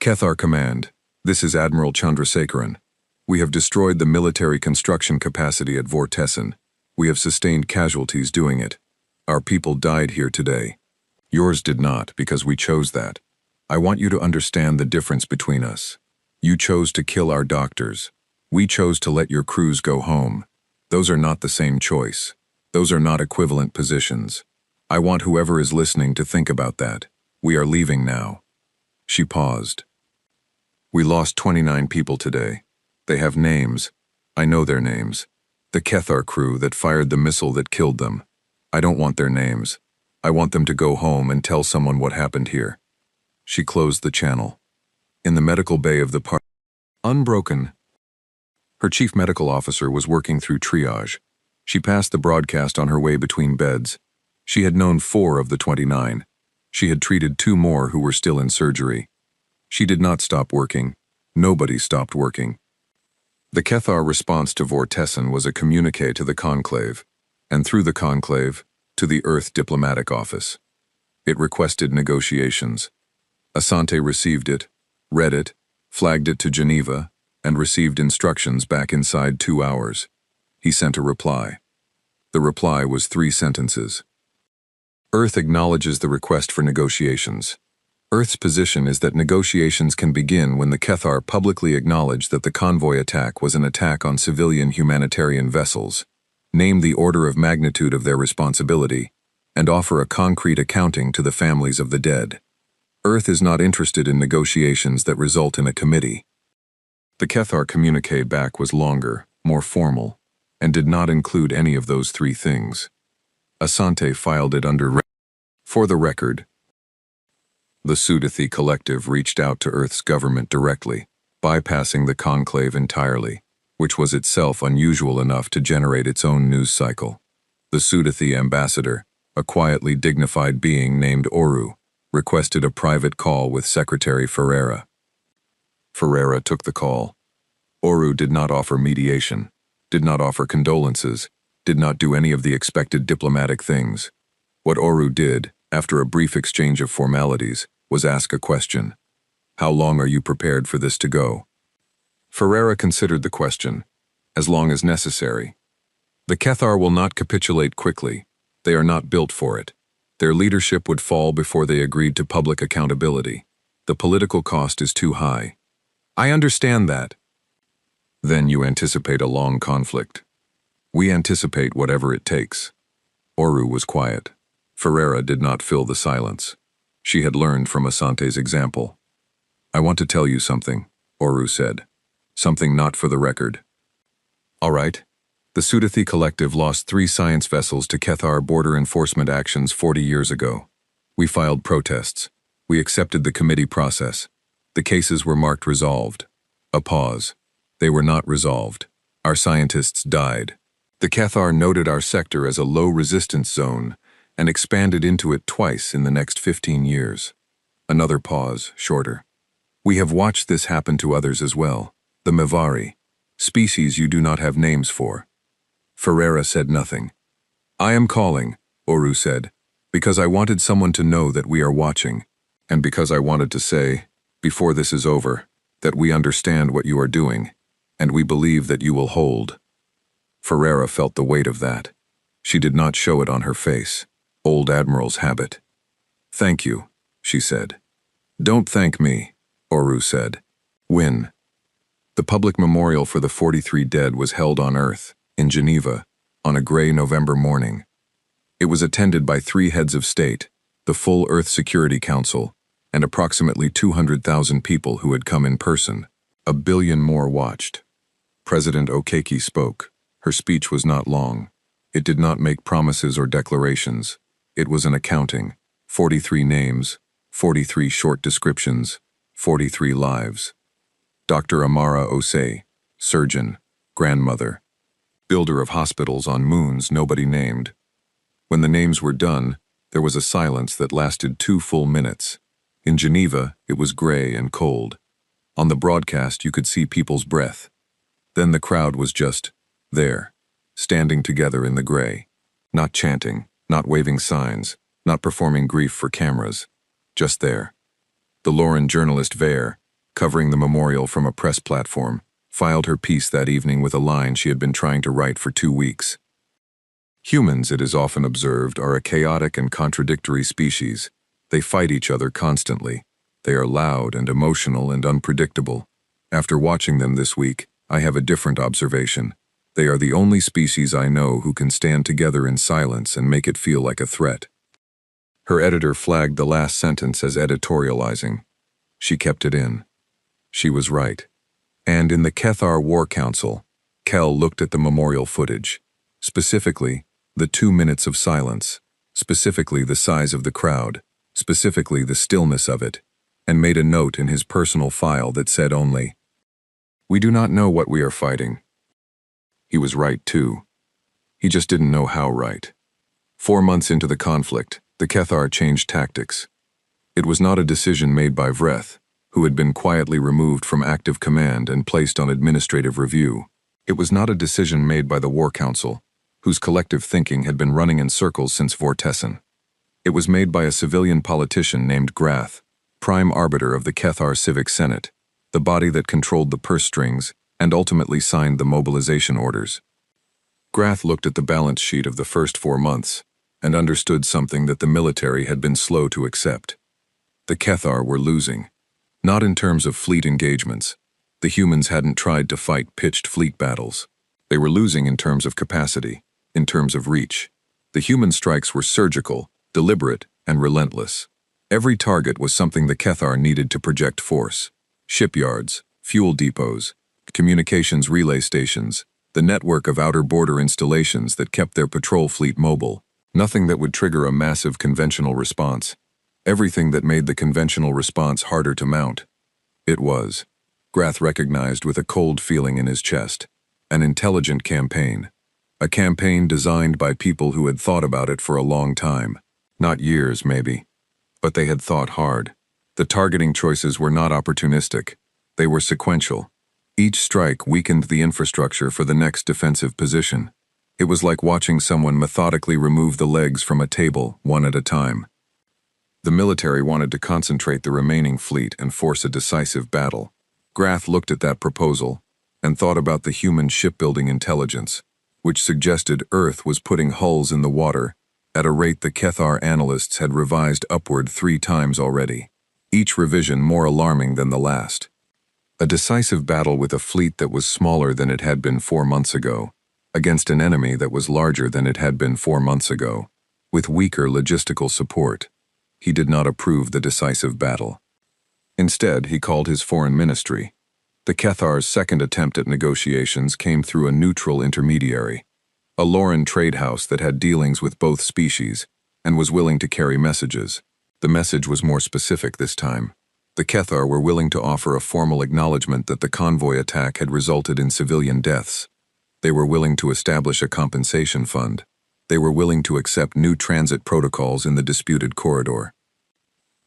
"Kethar Command, this is Admiral Chandrasekharan. We have destroyed the military construction capacity at Vortessen. We have sustained casualties doing it. Our people died here today. Yours did not, because we chose that. I want you to understand the difference between us. You chose to kill our doctors. We chose to let your crews go home. Those are not the same choice. Those are not equivalent positions. I want whoever is listening to think about that. We are leaving now." She paused. "We lost 29 people today. They have names. I know their names. The Kethar crew that fired the missile that killed them. I don't want their names. I want them to go home and tell someone what happened here. She closed the channel. In the medical bay of the park, unbroken, her chief medical officer was working through triage. She passed the broadcast on her way between beds. She had known 4 of the 29. She had treated 2 more who were still in surgery. She did not stop working. Nobody stopped working. The Kethar response to Vortessen was a communique to the conclave, and through the conclave, to the Earth Diplomatic Office. It requested negotiations. Asante received it, read it, flagged it to Geneva, and received instructions back inside 2 hours. He sent a reply. The reply was 3 sentences. Earth acknowledges the request for negotiations. Earth's position is that negotiations can begin when the Kethar publicly acknowledge that the convoy attack was an attack on civilian humanitarian vessels, name the order of magnitude of their responsibility, and offer a concrete accounting to the families of the dead. Earth is not interested in negotiations that result in a committee. The Kethar communique back was longer, more formal, and did not include any of those 3 things. Asante filed it under for the record. The Sudathi Collective reached out to Earth's government directly, bypassing the conclave entirely, which was itself unusual enough to generate its own news cycle. The Sudathi ambassador, a quietly dignified being named Oru, requested a private call with Secretary Ferreira. Ferreira took the call. Oru did not offer mediation, did not offer condolences, did not do any of the expected diplomatic things. What Oru did, after a brief exchange of formalities, was ask a question. How long are you prepared for this to go? Ferreira considered the question. As long as necessary. The Kethar will not capitulate quickly. They are not built for it. Their leadership would fall before they agreed to public accountability. The political cost is too high. I understand that. Then you anticipate a long conflict. We anticipate whatever it takes. Oru was quiet. Ferreira did not fill the silence. She had learned from Asante's example. I want to tell you something, Oru said. Something not for the record. All right. The Sudathi Collective lost 3 science vessels to Kethar border enforcement actions 40 years ago. We filed protests. We accepted the committee process. The cases were marked resolved. A pause. They were not resolved. Our scientists died. The Kethar noted our sector as a low-resistance zone and expanded into it twice in the next 15 years. Another pause, shorter. We have watched this happen to others as well. The Mevari, species you do not have names for. Ferreira said nothing. I am calling, Oru said, because I wanted someone to know that we are watching, and because I wanted to say, before this is over, that we understand what you are doing, and we believe that you will hold. Ferreira felt the weight of that. She did not show it on her face. Old Admiral's habit. Thank you, she said. Don't thank me, Oru said. When? The public memorial for the 43 dead was held on Earth, in Geneva, on a gray November morning. It was attended by 3 heads of state, the full Earth Security Council, and approximately 200,000 people who had come in person. 1 billion more watched. President Okeke spoke. Her speech was not long. It did not make promises or declarations. It was an accounting. 43 names, 43 short descriptions, 43 lives. Dr. Amara Osei, surgeon, grandmother, builder of hospitals on moons nobody named. When the names were done, there was a silence that lasted 2 full minutes. In Geneva, it was gray and cold. On the broadcast, you could see people's breath. Then the crowd was just there, standing together in the gray, not chanting, not waving signs, not performing grief for cameras, just there. The Lauren journalist Vere, covering the memorial from a press platform, filed her piece that evening with a line she had been trying to write for 2 weeks. Humans, it is often observed, are a chaotic and contradictory species. They fight each other constantly. They are loud and emotional and unpredictable. After watching them this week, I have a different observation. They are the only species I know who can stand together in silence and make it feel like a threat. Her editor flagged the last sentence as editorializing. She kept it in. She was right. And in the Kethar War Council, Kel looked at the memorial footage, specifically the 2 minutes of silence, specifically the size of the crowd, specifically the stillness of it, and made a note in his personal file that said only, "We do not know what we are fighting." He was right, too. He just didn't know how right. 4 months into the conflict, the Cathar changed tactics. It was not a decision made by Vreth, who had been quietly removed from active command and placed on administrative review. It was not a decision made by the War Council, whose collective thinking had been running in circles since Vortessen. It was made by a civilian politician named Grath, prime arbiter of the Cathar Civic Senate, the body that controlled the purse strings and ultimately signed the mobilization orders. Grath looked at the balance sheet of the first 4 months and understood something that the military had been slow to accept. The Cathar were losing. Not in terms of fleet engagements. The humans hadn't tried to fight pitched fleet battles. They were losing in terms of capacity, in terms of reach. The human strikes were surgical, deliberate, and relentless. Every target was something the Cathar needed to project force. Shipyards, fuel depots, communications relay stations, the network of outer border installations that kept their patrol fleet mobile. Nothing that would trigger a massive conventional response. Everything that made the conventional response harder to mount. It was, Grath recognized with a cold feeling in his chest, an intelligent campaign. A campaign designed by people who had thought about it for a long time. Not years, maybe. But they had thought hard. The targeting choices were not opportunistic. They were sequential. Each strike weakened the infrastructure for the next defensive position. It was like watching someone methodically remove the legs from a table, one at a time. The military wanted to concentrate the remaining fleet and force a decisive battle. Grath looked at that proposal and thought about the human shipbuilding intelligence, which suggested Earth was putting hulls in the water at a rate the Cathar analysts had revised upward 3 times already, each revision more alarming than the last. A decisive battle with a fleet that was smaller than it had been 4 months ago, against an enemy that was larger than it had been 4 months ago, with weaker logistical support. He did not approve the decisive battle. Instead, he called his foreign ministry. The Cathar's second attempt at negotiations came through a neutral intermediary, a Lauren trade house that had dealings with both species and was willing to carry messages. The message was more specific this time. The Cathar were willing to offer a formal acknowledgement that the convoy attack had resulted in civilian deaths. They were willing to establish a compensation fund. They were willing to accept new transit protocols in the disputed corridor.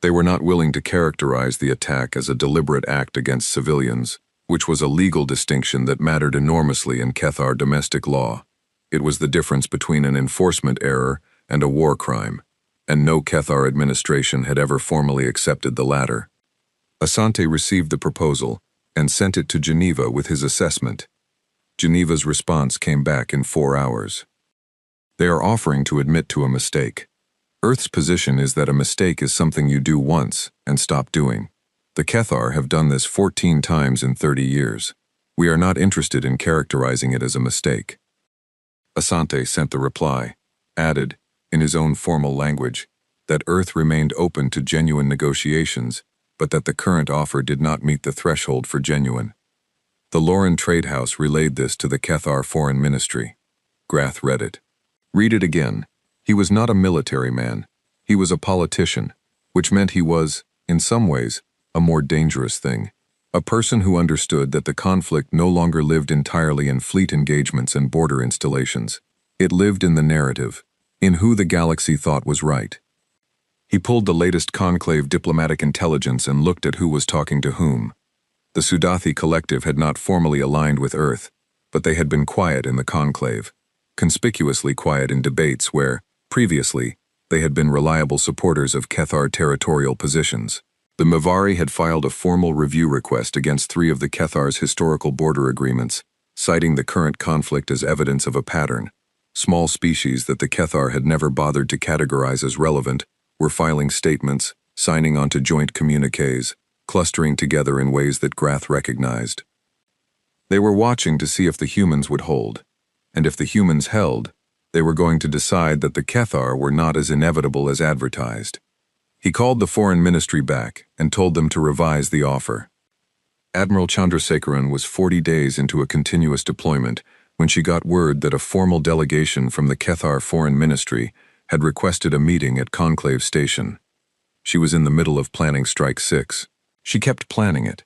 They were not willing to characterize the attack as a deliberate act against civilians, which was a legal distinction that mattered enormously in Cathar domestic law. It was the difference between an enforcement error and a war crime, and no Cathar administration had ever formally accepted the latter. Asante received the proposal and sent it to Geneva with his assessment. Geneva's response came back in 4 hours. They are offering to admit to a mistake. Earth's position is that a mistake is something you do once and stop doing. The Cathar have done this 14 times in 30 years. We are not interested in characterizing it as a mistake. Asante sent the reply, added, in his own formal language, that Earth remained open to genuine negotiations, but that the current offer did not meet the threshold for genuine. The Lauren Trade House relayed this to the Cathar Foreign Ministry. Grath read it. Read it again. He was not a military man. He was a politician, which meant he was, in some ways, a more dangerous thing. A person who understood that the conflict no longer lived entirely in fleet engagements and border installations. It lived in the narrative, in who the galaxy thought was right. He pulled the latest conclave diplomatic intelligence and looked at who was talking to whom. The Sudathi collective had not formally aligned with Earth, but they had been quiet in the conclave, conspicuously quiet in debates where, previously, they had been reliable supporters of Cathar territorial positions. The Mavari had filed a formal review request against 3 of the Cathar's historical border agreements, citing the current conflict as evidence of a pattern. Small species that the Cathar had never bothered to categorize as relevant were filing statements, signing onto joint communiques, clustering together in ways that Grath recognized. They were watching to see if the humans would hold, and if the humans held, they were going to decide that the Cathar were not as inevitable as advertised. He called the foreign ministry back and told them to revise the offer. Admiral Chandrasekaran was 40 days into a continuous deployment when she got word that a formal delegation from the Kethar Foreign Ministry had requested a meeting at Conclave Station. She was in the middle of planning Strike 6. She kept planning it.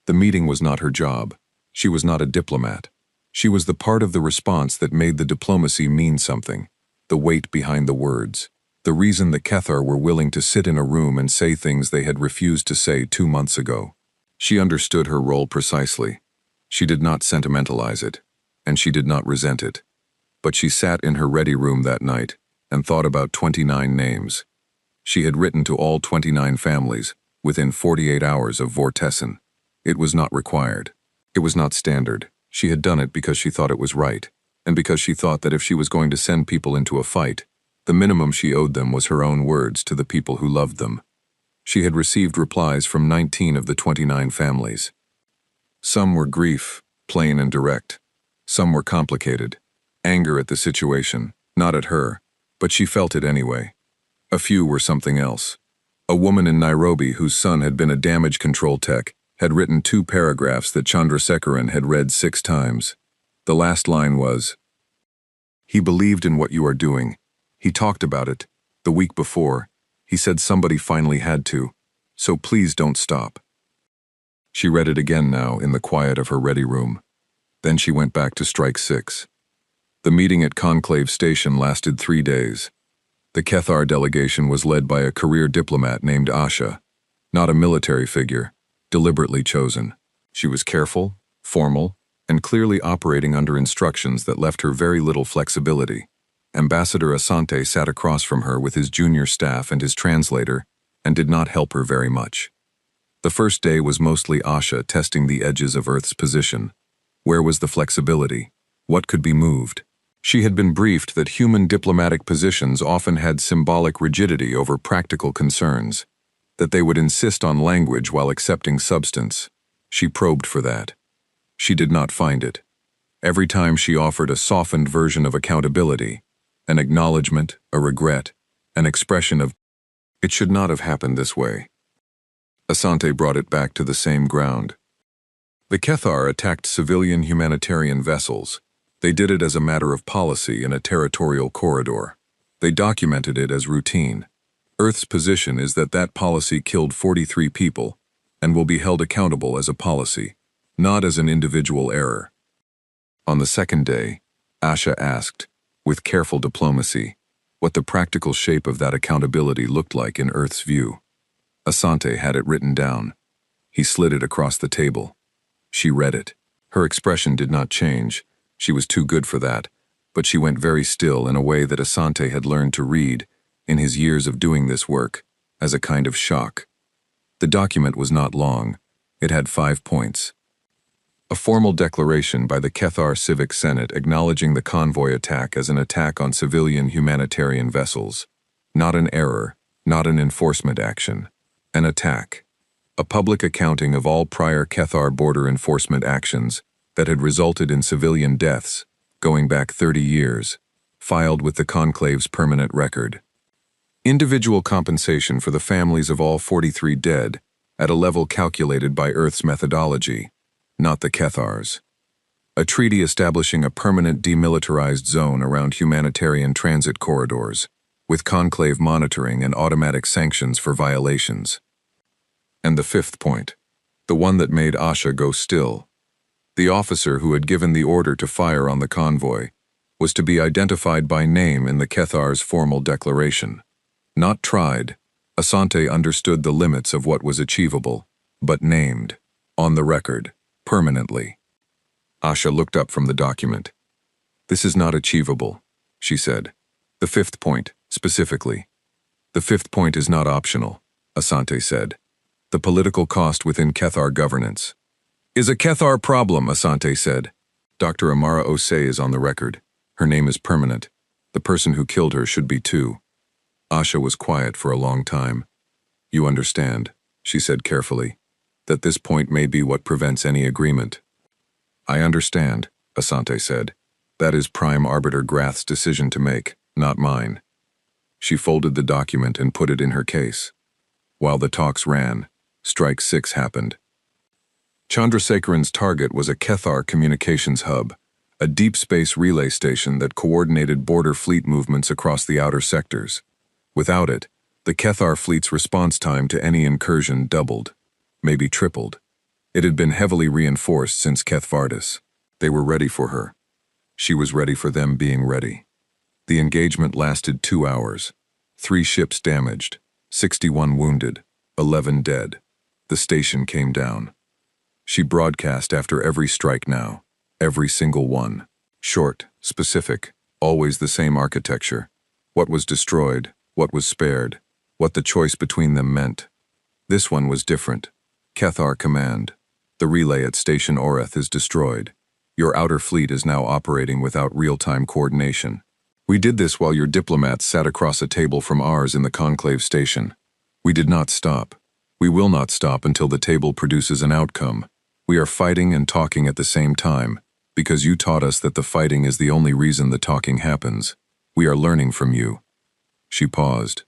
The meeting was not her job. She was not a diplomat. She was the part of the response that made the diplomacy mean something, the weight behind the words, the reason the Kethar were willing to sit in a room and say things they had refused to say 2 months ago. She understood her role precisely. She did not sentimentalize it, and she did not resent it. But she sat in her ready room that night and thought about 29 names. She had written to all 29 families within 48 hours of Vortessen. It was not required. It was not standard. She had done it because she thought it was right, and because she thought that if she was going to send people into a fight, the minimum she owed them was her own words to the people who loved them. She had received replies from 19 of the 29 families. Some were grief, plain and direct. Some were complicated. Anger at the situation, not at her, but she felt it anyway. A few were something else. A woman in Nairobi whose son had been a damage control tech had written 2 paragraphs that Chandrasekaran had read 6 times. The last line was, "He believed in what you are doing. He talked about it. The week before, he said somebody finally had to. So please don't stop." She read it again now in the quiet of her ready room. Then she went back to Strike 6. The meeting at Conclave Station lasted 3 days. The Kethar delegation was led by a career diplomat named Asha, not a military figure, deliberately chosen. She was careful, formal, and clearly operating under instructions that left her very little flexibility. Ambassador Asante sat across from her with his junior staff and his translator, and did not help her very much. The first day was mostly Asha testing the edges of Earth's position. Where was the flexibility? What could be moved? She had been briefed that human diplomatic positions often had symbolic rigidity over practical concerns, that they would insist on language while accepting substance. She probed for that. She did not find it. Every time she offered a softened version of accountability, an acknowledgement, a regret, an expression of, "It should not have happened this way." Asante brought it back to the same ground. The Kethar attacked civilian humanitarian vessels. They did it as a matter of policy in a territorial corridor. They documented it as routine. Earth's position is that that policy killed 43 people and will be held accountable as a policy, not as an individual error. On the second day, Asha asked, with careful diplomacy, what the practical shape of that accountability looked like in Earth's view. Asante had it written down. He slid it across the table. She read it. Her expression did not change. She was too good for that, but she went very still in a way that Asante had learned to read, in his years of doing this work, as a kind of shock. The document was not long. It had 5 points. A formal declaration by the Kethar Civic Senate acknowledging the convoy attack as an attack on civilian humanitarian vessels. Not an error, not an enforcement action. An attack. A public accounting of all prior Kethar border enforcement actions that had resulted in civilian deaths, going back 30 years, filed with the Conclave's permanent record. Individual compensation for the families of all 43 dead, at a level calculated by Earth's methodology, not the Kethar's. A treaty establishing a permanent demilitarized zone around humanitarian transit corridors, with Conclave monitoring and automatic sanctions for violations. And the 5th point, the one that made Asha go still. The officer who had given the order to fire on the convoy was to be identified by name in the Kethar's formal declaration. Not tried, Asante understood the limits of what was achievable, but named, on the record, permanently. Asha looked up from the document. "This is not achievable," she said. "The 5th point, specifically." "The 5th point is not optional," Asante said. "The political cost within Kethar governance." "Is a Kethar problem," Asante said. "Dr. Amara Osei is on the record. Her name is permanent. The person who killed her should be too." Asha was quiet for a long time. "You understand," she said carefully, "that this point may be what prevents any agreement." "I understand," Asante said. "That is Prime Arbiter Grath's decision to make, not mine." She folded the document and put it in her case. While the talks ran, Strike 6 happened. Chandrasekharan's target was a Kethar communications hub, a deep space relay station that coordinated border fleet movements across the outer sectors. Without it, the Kethar fleet's response time to any incursion doubled, maybe tripled. It had been heavily reinforced since Kethvardis. They were ready for her. She was ready for them being ready. The engagement lasted 2 hours. 3 ships damaged, 61 wounded, 11 dead. The station came down. She broadcast after every strike now, every single one. Short, specific, always the same architecture. What was destroyed, what was spared, what the choice between them meant. This one was different. Kethar Command. The relay at Station Oreth is destroyed. Your outer fleet is now operating without real-time coordination. We did this while your diplomats sat across a table from ours in the conclave station. We did not stop. We will not stop until the table produces an outcome. We are fighting and talking at the same time, because you taught us that the fighting is the only reason the talking happens. We are learning from you. She paused.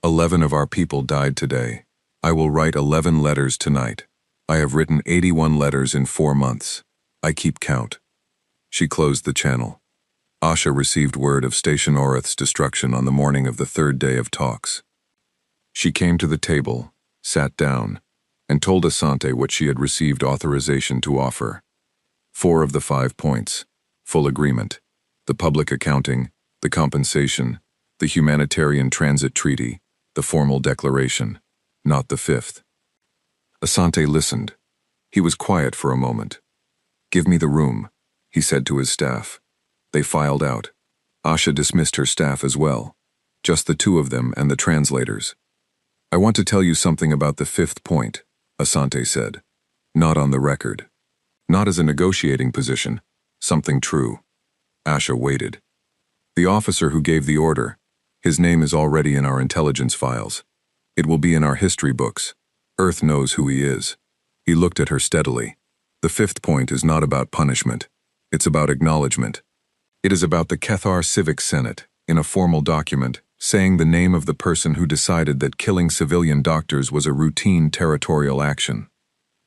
11 of our people died today. I will write 11 letters tonight. I have written 81 letters in 4 months. I keep count. She closed the channel. Asha received word of Station Oreth's destruction on the morning of the 3rd day of talks. She came to the table, sat down, and told Asante what she had received authorization to offer. 4 of the 5 points: full agreement, the public accounting, the compensation, the humanitarian transit treaty, the formal declaration, not the 5th. Asante listened. He was quiet for a moment. "Give me the room," he said to his staff. They filed out. Asha dismissed her staff as well. Just the 2 of them and the translators. "I want to tell you something about the 5th point," Asante said. "Not on the record. Not as a negotiating position. Something true." Asha waited. "The officer who gave the order, his name is already in our intelligence files. It will be in our history books. Earth knows who he is." He looked at her steadily. "The 5th point is not about punishment. It's about acknowledgement. It is about the Kethar Civic Senate, in a formal document, saying the name of the person who decided that killing civilian doctors was a routine territorial action.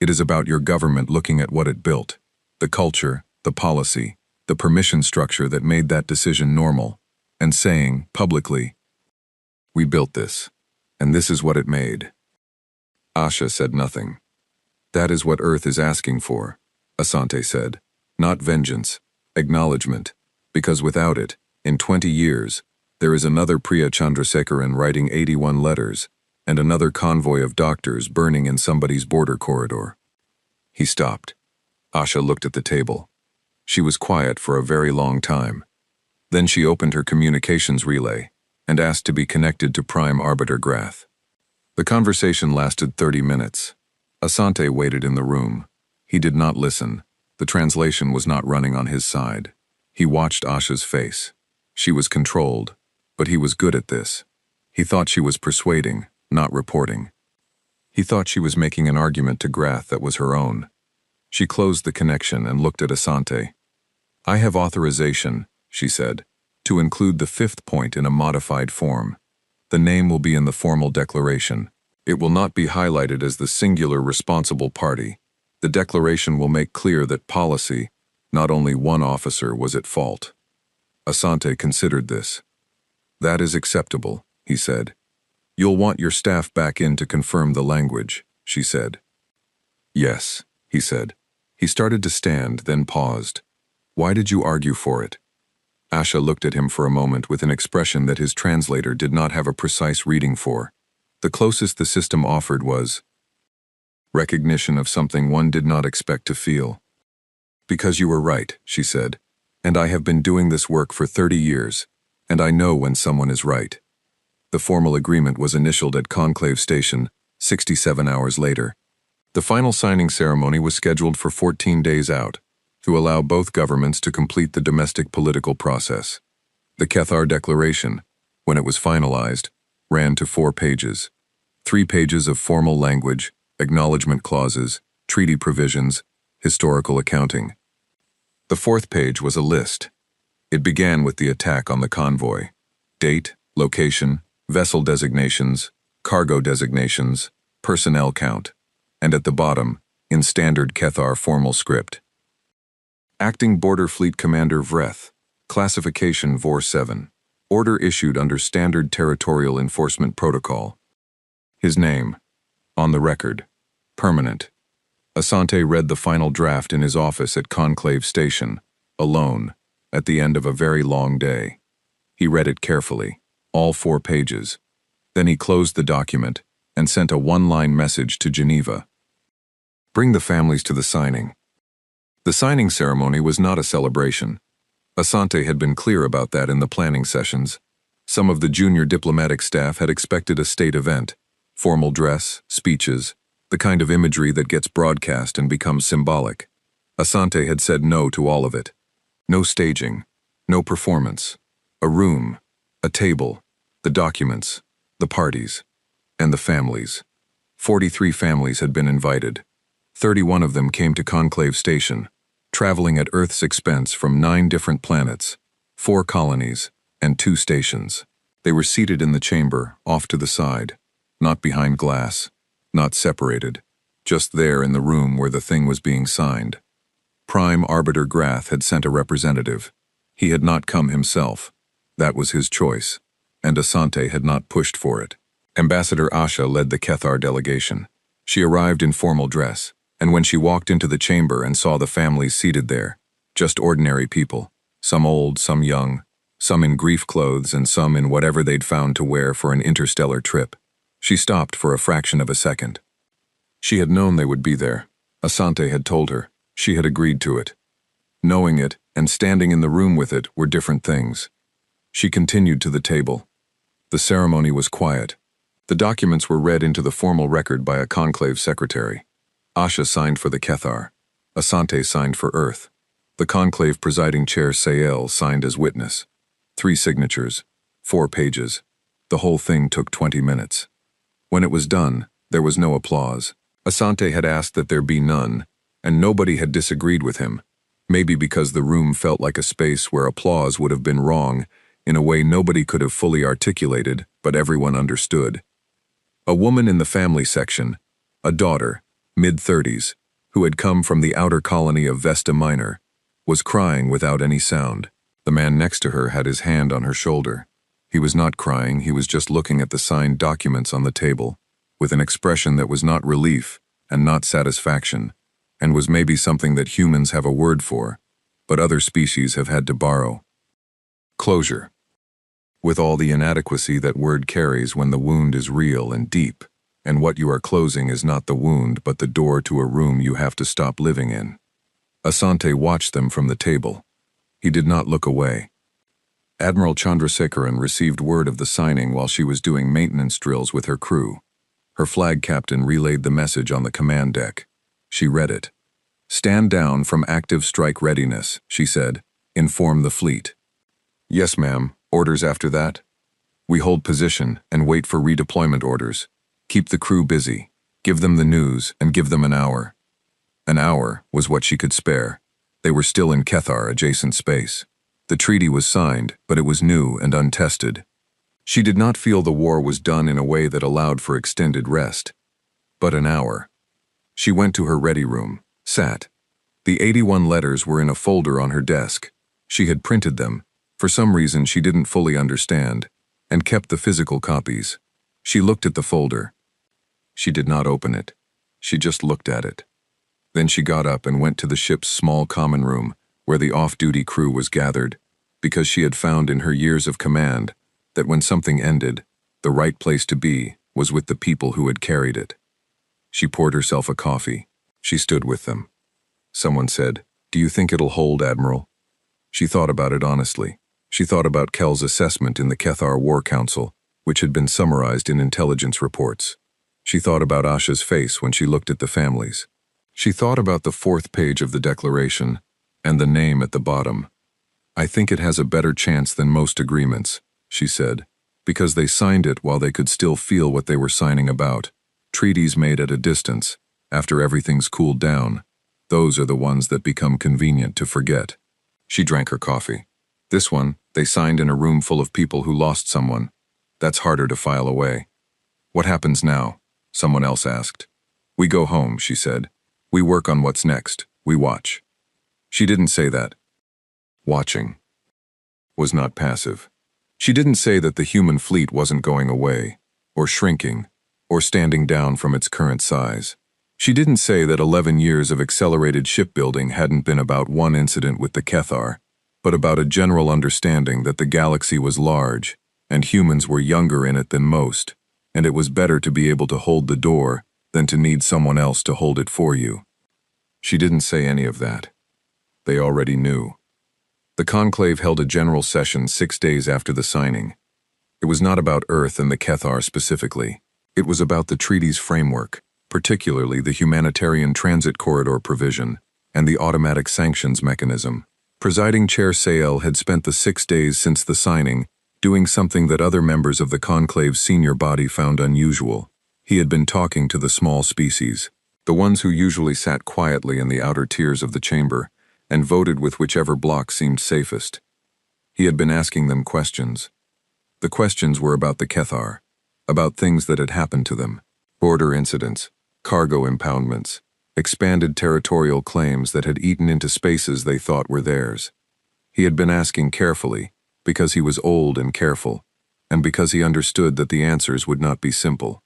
It is about your government looking at what it built, the culture, the policy, the permission structure that made that decision normal, and saying, publicly, we built this, and this is what it made." Asha said nothing. "That is what Earth is asking for," Asante said. "Not vengeance, acknowledgement, because without it, in 20 years, there is another Priya Chandrasekharan writing 81 letters, and another convoy of doctors burning in somebody's border corridor." He stopped. Asha looked at the table. She was quiet for a very long time. Then she opened her communications relay and asked to be connected to Prime Arbiter Grath. The conversation lasted 30 minutes. Asante waited in the room. He did not listen. The translation was not running on his side. He watched Asha's face. She was controlled, but he was good at this. He thought she was persuading, not reporting. He thought she was making an argument to Grath that was her own. She closed the connection and looked at Asante. "I have authorization," she said, "to include the 5th point in a modified form. The name will be in the formal declaration. It will not be highlighted as the singular responsible party. The declaration will make clear that policy, not only one officer, was at fault." Asante considered this. "That is acceptable," he said. "You'll want your staff back in to confirm the language," she said. "Yes," he said. He started to stand, then paused. "Why did you argue for it?" Asha looked at him for a moment with an expression that his translator did not have a precise reading for. The closest the system offered was recognition of something one did not expect to feel. "Because you were right," she said, "and I have been doing this work for 30 years, and I know when someone is right." The formal agreement was initialed at Conclave Station 67 hours later. The final signing ceremony was scheduled for 14 days out, to allow both governments to complete the domestic political process. The Kethar Declaration, when it was finalized, ran to 4 pages. 3 pages of formal language, acknowledgement clauses, treaty provisions, historical accounting. The 4th page was a list. It began with the attack on the convoy. Date, location, vessel designations, cargo designations, personnel count, and at the bottom, in standard Kethar formal script. Acting Border Fleet Commander Vreth, Classification VOR 7. Order issued under Standard Territorial Enforcement Protocol. His name, on the record, permanent. Asante read the final draft in his office at Conclave Station, alone, at the end of a very long day. He read it carefully, all 4 pages. Then he closed the document and sent a one-line message to Geneva. Bring the families to the signing. The signing ceremony was not a celebration. Asante had been clear about that in the planning sessions. Some of the junior diplomatic staff had expected a state event, formal dress, speeches, the kind of imagery that gets broadcast and becomes symbolic. Asante had said no to all of it. No staging, no performance. A room, a table, the documents, the parties, and the families. 43 families had been invited. 31 of them came to Conclave Station, traveling at Earth's expense from 9 different planets, 4 colonies, and 2 stations. They were seated in the chamber, off to the side, not behind glass, not separated, just there in the room where the thing was being signed. Prime Arbiter Grath had sent a representative. He had not come himself. That was his choice, and Asante had not pushed for it. Ambassador Asha led the Kethar delegation. She arrived in formal dress, and when she walked into the chamber and saw the families seated there, just ordinary people, some old, some young, some in grief clothes and some in whatever they'd found to wear for an interstellar trip, she stopped for a fraction of a second. She had known they would be there. Asante had told her. She had agreed to it. Knowing it and standing in the room with it were different things. She continued to the table. The ceremony was quiet. The documents were read into the formal record by a conclave secretary. Asha signed for the Kethar. Asante signed for Earth. The conclave presiding chair Sael signed as witness. 3 signatures, 4 pages. The whole thing took 20 minutes. When it was done, there was no applause. Asante had asked that there be none, and nobody had disagreed with him, maybe because the room felt like a space where applause would have been wrong in a way nobody could have fully articulated, but everyone understood. A woman in the family section, a daughter, mid-30s, who had come from the outer colony of Vesta Minor, was crying without any sound. The man next to her had his hand on her shoulder. He was not crying, he was just looking at the signed documents on the table, with an expression that was not relief and not satisfaction, and was maybe something that humans have a word for, but other species have had to borrow. Closure. With all the inadequacy that word carries when the wound is real and deep, and what you are closing is not the wound but the door to a room you have to stop living in. Asante watched them from the table. He did not look away. Admiral Chandrasekharan received word of the signing while she was doing maintenance drills with her crew. Her flag captain relayed the message on the command deck. She read it. "Stand down from active strike readiness," she said. "Inform the fleet." "Yes, ma'am. Orders after that?" "We hold position and wait for redeployment orders. Keep the crew busy. Give them the news and give them an hour." An hour was what she could spare. They were still in Kethar, adjacent space. The treaty was signed, but it was new and untested. She did not feel the war was done in a way that allowed for extended rest. But an hour. She went to her ready room, sat. The 81 letters were in a folder on her desk. She had printed them, for some reason she didn't fully understand, and kept the physical copies. She looked at the folder. She did not open it. She just looked at it. Then she got up and went to the ship's small common room, where the off-duty crew was gathered, because she had found in her years of command that when something ended, the right place to be was with the people who had carried it. She poured herself a coffee. She stood with them. Someone said, "Do you think it'll hold, Admiral?" She thought about it honestly. She thought about Kel's assessment in the Kethar War Council, which had been summarized in intelligence reports. She thought about Asha's face when she looked at the families. She thought about the 4th page of the declaration and the name at the bottom. "I think it has a better chance than most agreements," she said, "because they signed it while they could still feel what they were signing about. Treaties made at a distance, after everything's cooled down, those are the ones that become convenient to forget." She drank her coffee. This one, they signed in a room full of people who lost someone. That's harder to file away. "What happens now?" someone else asked. "We go home," she said. We work on what's next. We watch. She didn't say that. Watching was not passive. She didn't say that the human fleet wasn't going away, or shrinking, or standing down from its current size. She didn't say that 11 years of accelerated shipbuilding hadn't been about one incident with the Cathar, but about a general understanding that the galaxy was large, and humans were younger in it than most, and it was better to be able to hold the door than to need someone else to hold it for you. She didn't say any of that. They already knew. The conclave held a general session 6 days after the signing. It was not about Earth and the Cathar specifically. It was about the treaty's framework, particularly the humanitarian transit corridor provision and the automatic sanctions mechanism. Presiding Chair Sael had spent the 6 days since the signing doing something that other members of the conclave's senior body found unusual. He had been talking to the small species, the ones who usually sat quietly in the outer tiers of the chamber and voted with whichever block seemed safest. He had been asking them questions. The questions were about the Cathar, about things that had happened to them, border incidents, cargo impoundments, expanded territorial claims that had eaten into spaces they thought were theirs. He had been asking carefully, because he was old and careful, and because he understood that the answers would not be simple.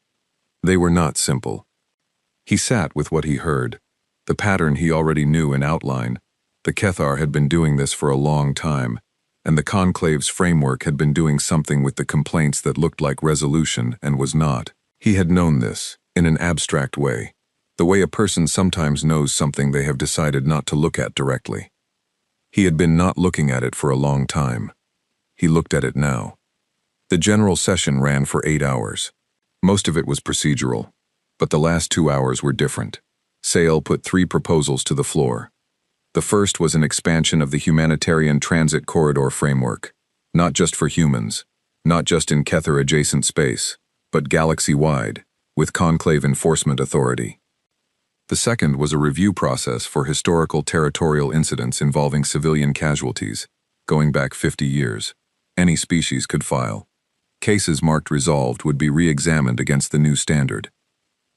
They were not simple. He sat with what he heard, the pattern he already knew in outline. The Cathar had been doing this for a long time, and the conclave's framework had been doing something with the complaints that looked like resolution and was not. He had known this, in an abstract way, the way a person sometimes knows something they have decided not to look at directly. He had been not looking at it for a long time. He looked at it now. The general session ran for 8 hours. Most of it was procedural, but the last 2 hours were different. Sael put 3 proposals to the floor. The first was an expansion of the humanitarian transit corridor framework, not just for humans, not just in Cathar-adjacent space, but galaxy-wide, with conclave enforcement authority. The second was a review process for historical territorial incidents involving civilian casualties, going back 50 years. Any species could file. Cases marked resolved would be re-examined against the new standard.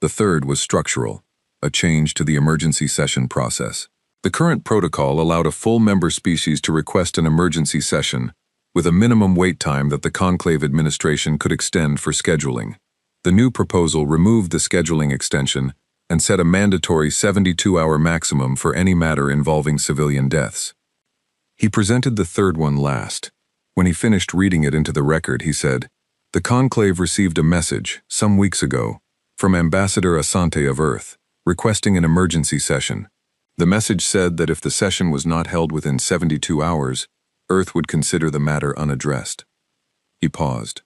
The third was structural, a change to the emergency session process. The current protocol allowed a full member species to request an emergency session, with a minimum wait time that the conclave administration could extend for scheduling. The new proposal removed the scheduling extension and set a mandatory 72-hour maximum for any matter involving civilian deaths. He presented the third one last. When he finished reading it into the record, he said, "The conclave received a message, some weeks ago, from Ambassador Asante of Earth, requesting an emergency session. The message said that if the session was not held within 72 hours, Earth would consider the matter unaddressed." He paused.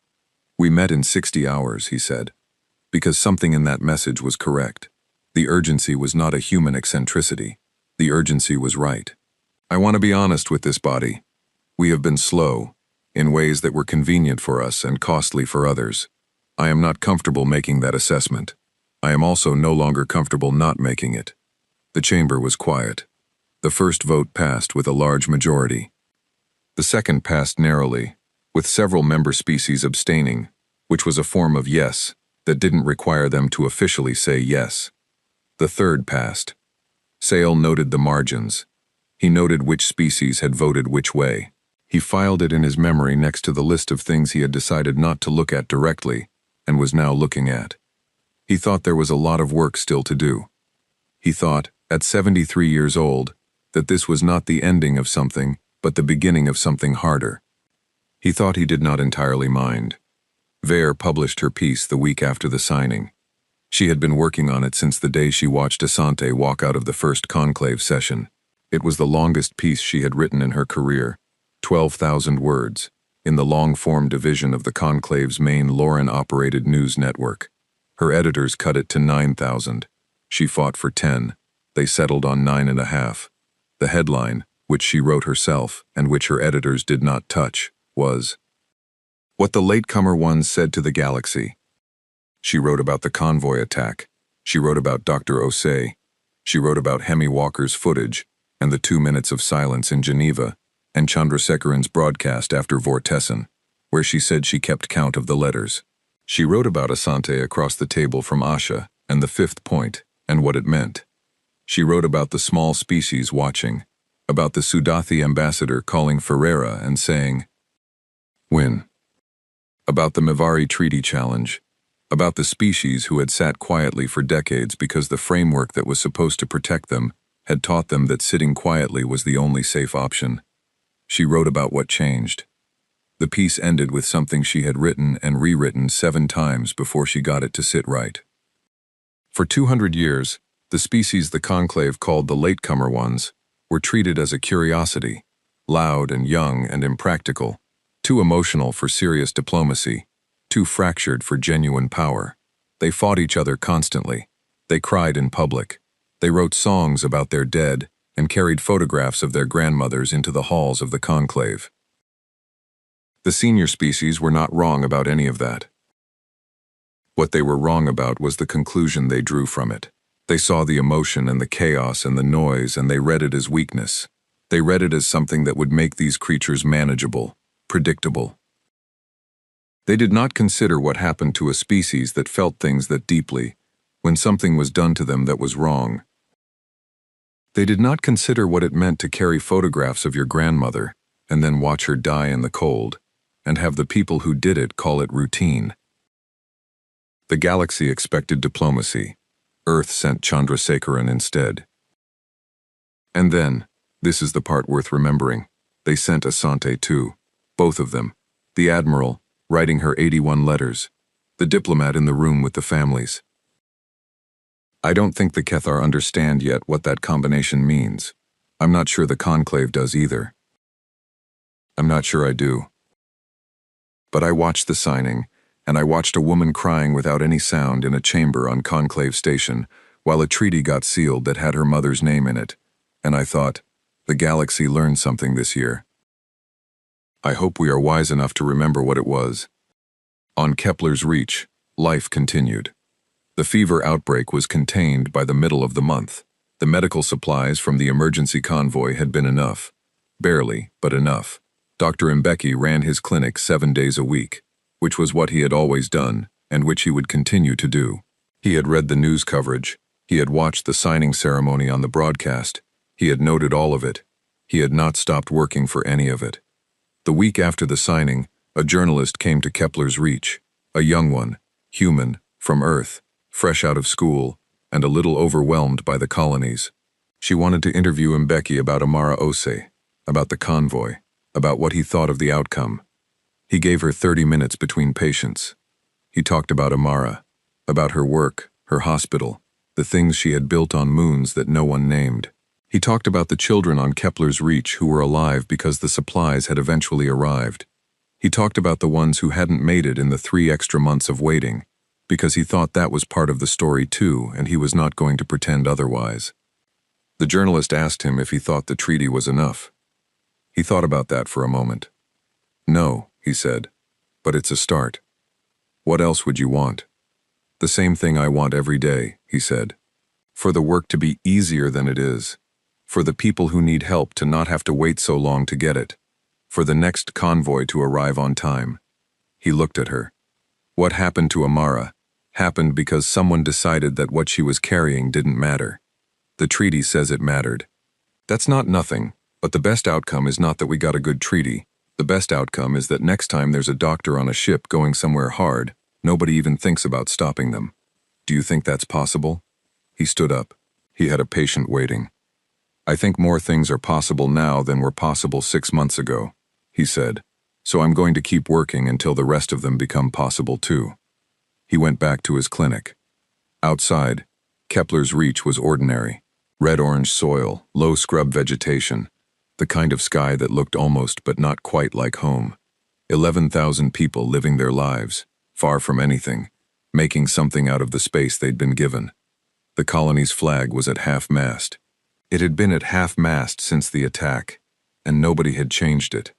"We met in 60 hours, he said, because something in that message was correct. The urgency was not a human eccentricity. The urgency was right. I want to be honest with this body. We have been slow, in ways that were convenient for us and costly for others. I am not comfortable making that assessment. I am also no longer comfortable not making it." The chamber was quiet. The first vote passed with a large majority. The second passed narrowly, with several member species abstaining, which was a form of yes that didn't require them to officially say yes. The third passed. Sael noted the margins. He noted which species had voted which way. He filed it in his memory next to the list of things he had decided not to look at directly and was now looking at. He thought there was a lot of work still to do. He thought, at 73 years old, that this was not the ending of something, but the beginning of something harder. He thought he did not entirely mind. Vare published her piece the week after the signing. She had been working on it since the day she watched Asante walk out of the first conclave session. It was the longest piece she had written in her career, 12,000 words, in the long-form division of the conclave's main Lauren-operated news network. Her editors cut it to 9,000. She fought for 10. They settled on 9.5. The headline, which she wrote herself and which her editors did not touch, was, "What the Latecomer Ones Said to the Galaxy." She wrote about the Convoy attack. She wrote about Dr. Osei. She wrote about Hemi Walker's footage and the 2 minutes of silence in Geneva, and Chandrasekharan's broadcast after Vortessen, where she said she kept count of the letters. She wrote about Asante across the table from Asha and the fifth point and what it meant. She wrote about the small species watching, about the Sudathi ambassador calling Ferreira and saying, "Win." About the Mivari Treaty Challenge, about the species who had sat quietly for decades because the framework that was supposed to protect them had taught them that sitting quietly was the only safe option. She wrote about what changed. The piece ended with something she had written and rewritten 7 times before she got it to sit right. For 200 years, the species the conclave called the latecomer ones were treated as a curiosity, loud and young and impractical, too emotional for serious diplomacy, too fractured for genuine power. They fought each other constantly. They cried in public. They wrote songs about their dead and carried photographs of their grandmothers into the halls of the conclave. The senior species were not wrong about any of that. What they were wrong about was the conclusion they drew from it. They saw the emotion and the chaos and the noise, and they read it as weakness. They read it as something that would make these creatures manageable, predictable. They did not consider what happened to a species that felt things that deeply, when something was done to them that was wrong. They did not consider what it meant to carry photographs of your grandmother and then watch her die in the cold, and have the people who did it call it routine. The galaxy expected diplomacy. Earth sent Chandrasekharan instead. And then, this is the part worth remembering, they sent Asante too, both of them, the admiral, writing her 81 letters, the diplomat in the room with the families. I don't think the Kethar understand yet what that combination means. I'm not sure the conclave does either. I'm not sure I do. But I watched the signing, and I watched a woman crying without any sound in a chamber on Conclave Station while a treaty got sealed that had her mother's name in it, and I thought, the galaxy learned something this year. I hope we are wise enough to remember what it was. On Kepler's Reach, life continued. The fever outbreak was contained by the middle of the month. The medical supplies from the emergency convoy had been enough. Barely, but enough. Dr. Mbeki ran his clinic 7 days a week, which was what he had always done, and which he would continue to do. He had read the news coverage. He had watched the signing ceremony on the broadcast. He had noted all of it. He had not stopped working for any of it. The week after the signing, a journalist came to Kepler's Reach, a young one, human, from Earth, fresh out of school, and a little overwhelmed by the colonies. She wanted to interview Mbeki about Amara Ose, about the convoy, about what he thought of the outcome. He gave her 30 minutes between patients. He talked about Amara, about her work, her hospital, the things she had built on moons that no one named. He talked about the children on Kepler's Reach who were alive because the supplies had eventually arrived. He talked about the ones who hadn't made it in the 3 extra months of waiting, because he thought that was part of the story too, and he was not going to pretend otherwise. The journalist asked him if he thought the treaty was enough. He thought about that for a moment. "No," he said, "but it's a start. What else would you want?" "The same thing I want every day," he said. "For the work to be easier than it is. For the people who need help to not have to wait so long to get it. For the next convoy to arrive on time." He looked at her. What happened to Amara happened because someone decided that what she was carrying didn't matter. The treaty says it mattered. That's not nothing, but the best outcome is not that we got a good treaty. The best outcome is that next time there's a doctor on a ship going somewhere hard, nobody even thinks about stopping them. Do you think that's possible? He stood up. He had a patient waiting. "I think more things are possible now than were possible 6 months ago," he said. "So I'm going to keep working until the rest of them become possible too." He went back to his clinic. Outside, Kepler's Reach was ordinary. Red-orange soil, low scrub vegetation, the kind of sky that looked almost but not quite like home. 11,000 people living their lives, far from anything, making something out of the space they'd been given. The colony's flag was at half-mast. It had been at half-mast since the attack, and nobody had changed it.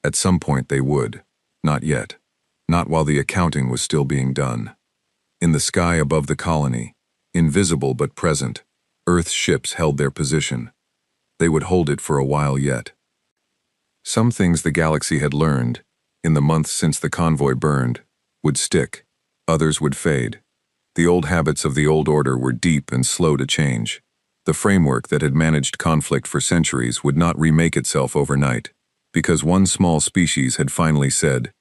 At some point they would. Not yet. Not while the accounting was still being done. In the sky above the colony, invisible but present, Earth's ships held their position. They would hold it for a while yet. Some things the galaxy had learned, in the months since the convoy burned, would stick. Others would fade. The old habits of the old order were deep and slow to change. The framework that had managed conflict for centuries would not remake itself overnight, because one small species had finally said,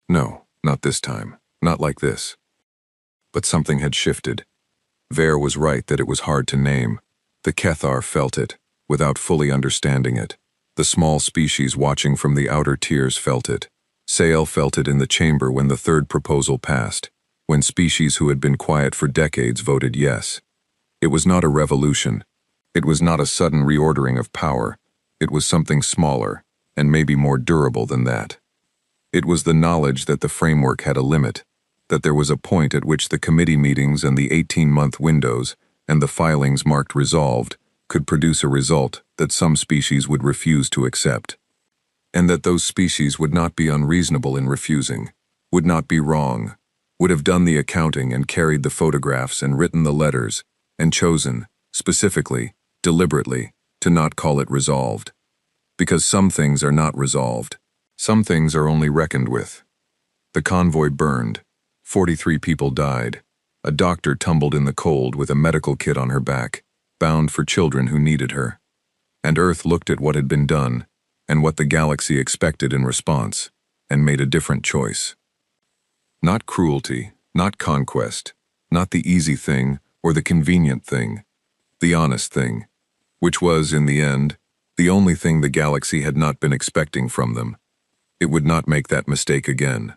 "No, not this time, not like this." But something had shifted. Vare was right that it was hard to name. The Kethar felt it, without fully understanding it. The small species watching from the outer tiers felt it. Sale felt it in the chamber when the third proposal passed, when species who had been quiet for decades voted yes. It was not a revolution. It was not a sudden reordering of power. It was something smaller, and maybe more durable than that. It was the knowledge that the framework had a limit, that there was a point at which the committee meetings and the 18-month windows and the filings marked resolved could produce a result that some species would refuse to accept. And that those species would not be unreasonable in refusing, would not be wrong, would have done the accounting and carried the photographs and written the letters, and chosen, specifically, deliberately, to not call it resolved. Because some things are not resolved. Some things are only reckoned with. The convoy burned. 43 people died. A doctor tumbled in the cold with a medical kit on her back, bound for children who needed her. And Earth looked at what had been done, and what the galaxy expected in response, and made a different choice. Not cruelty, not conquest, not the easy thing or the convenient thing, the honest thing, which was, in the end, the only thing the galaxy had not been expecting from them. It would not make that mistake again.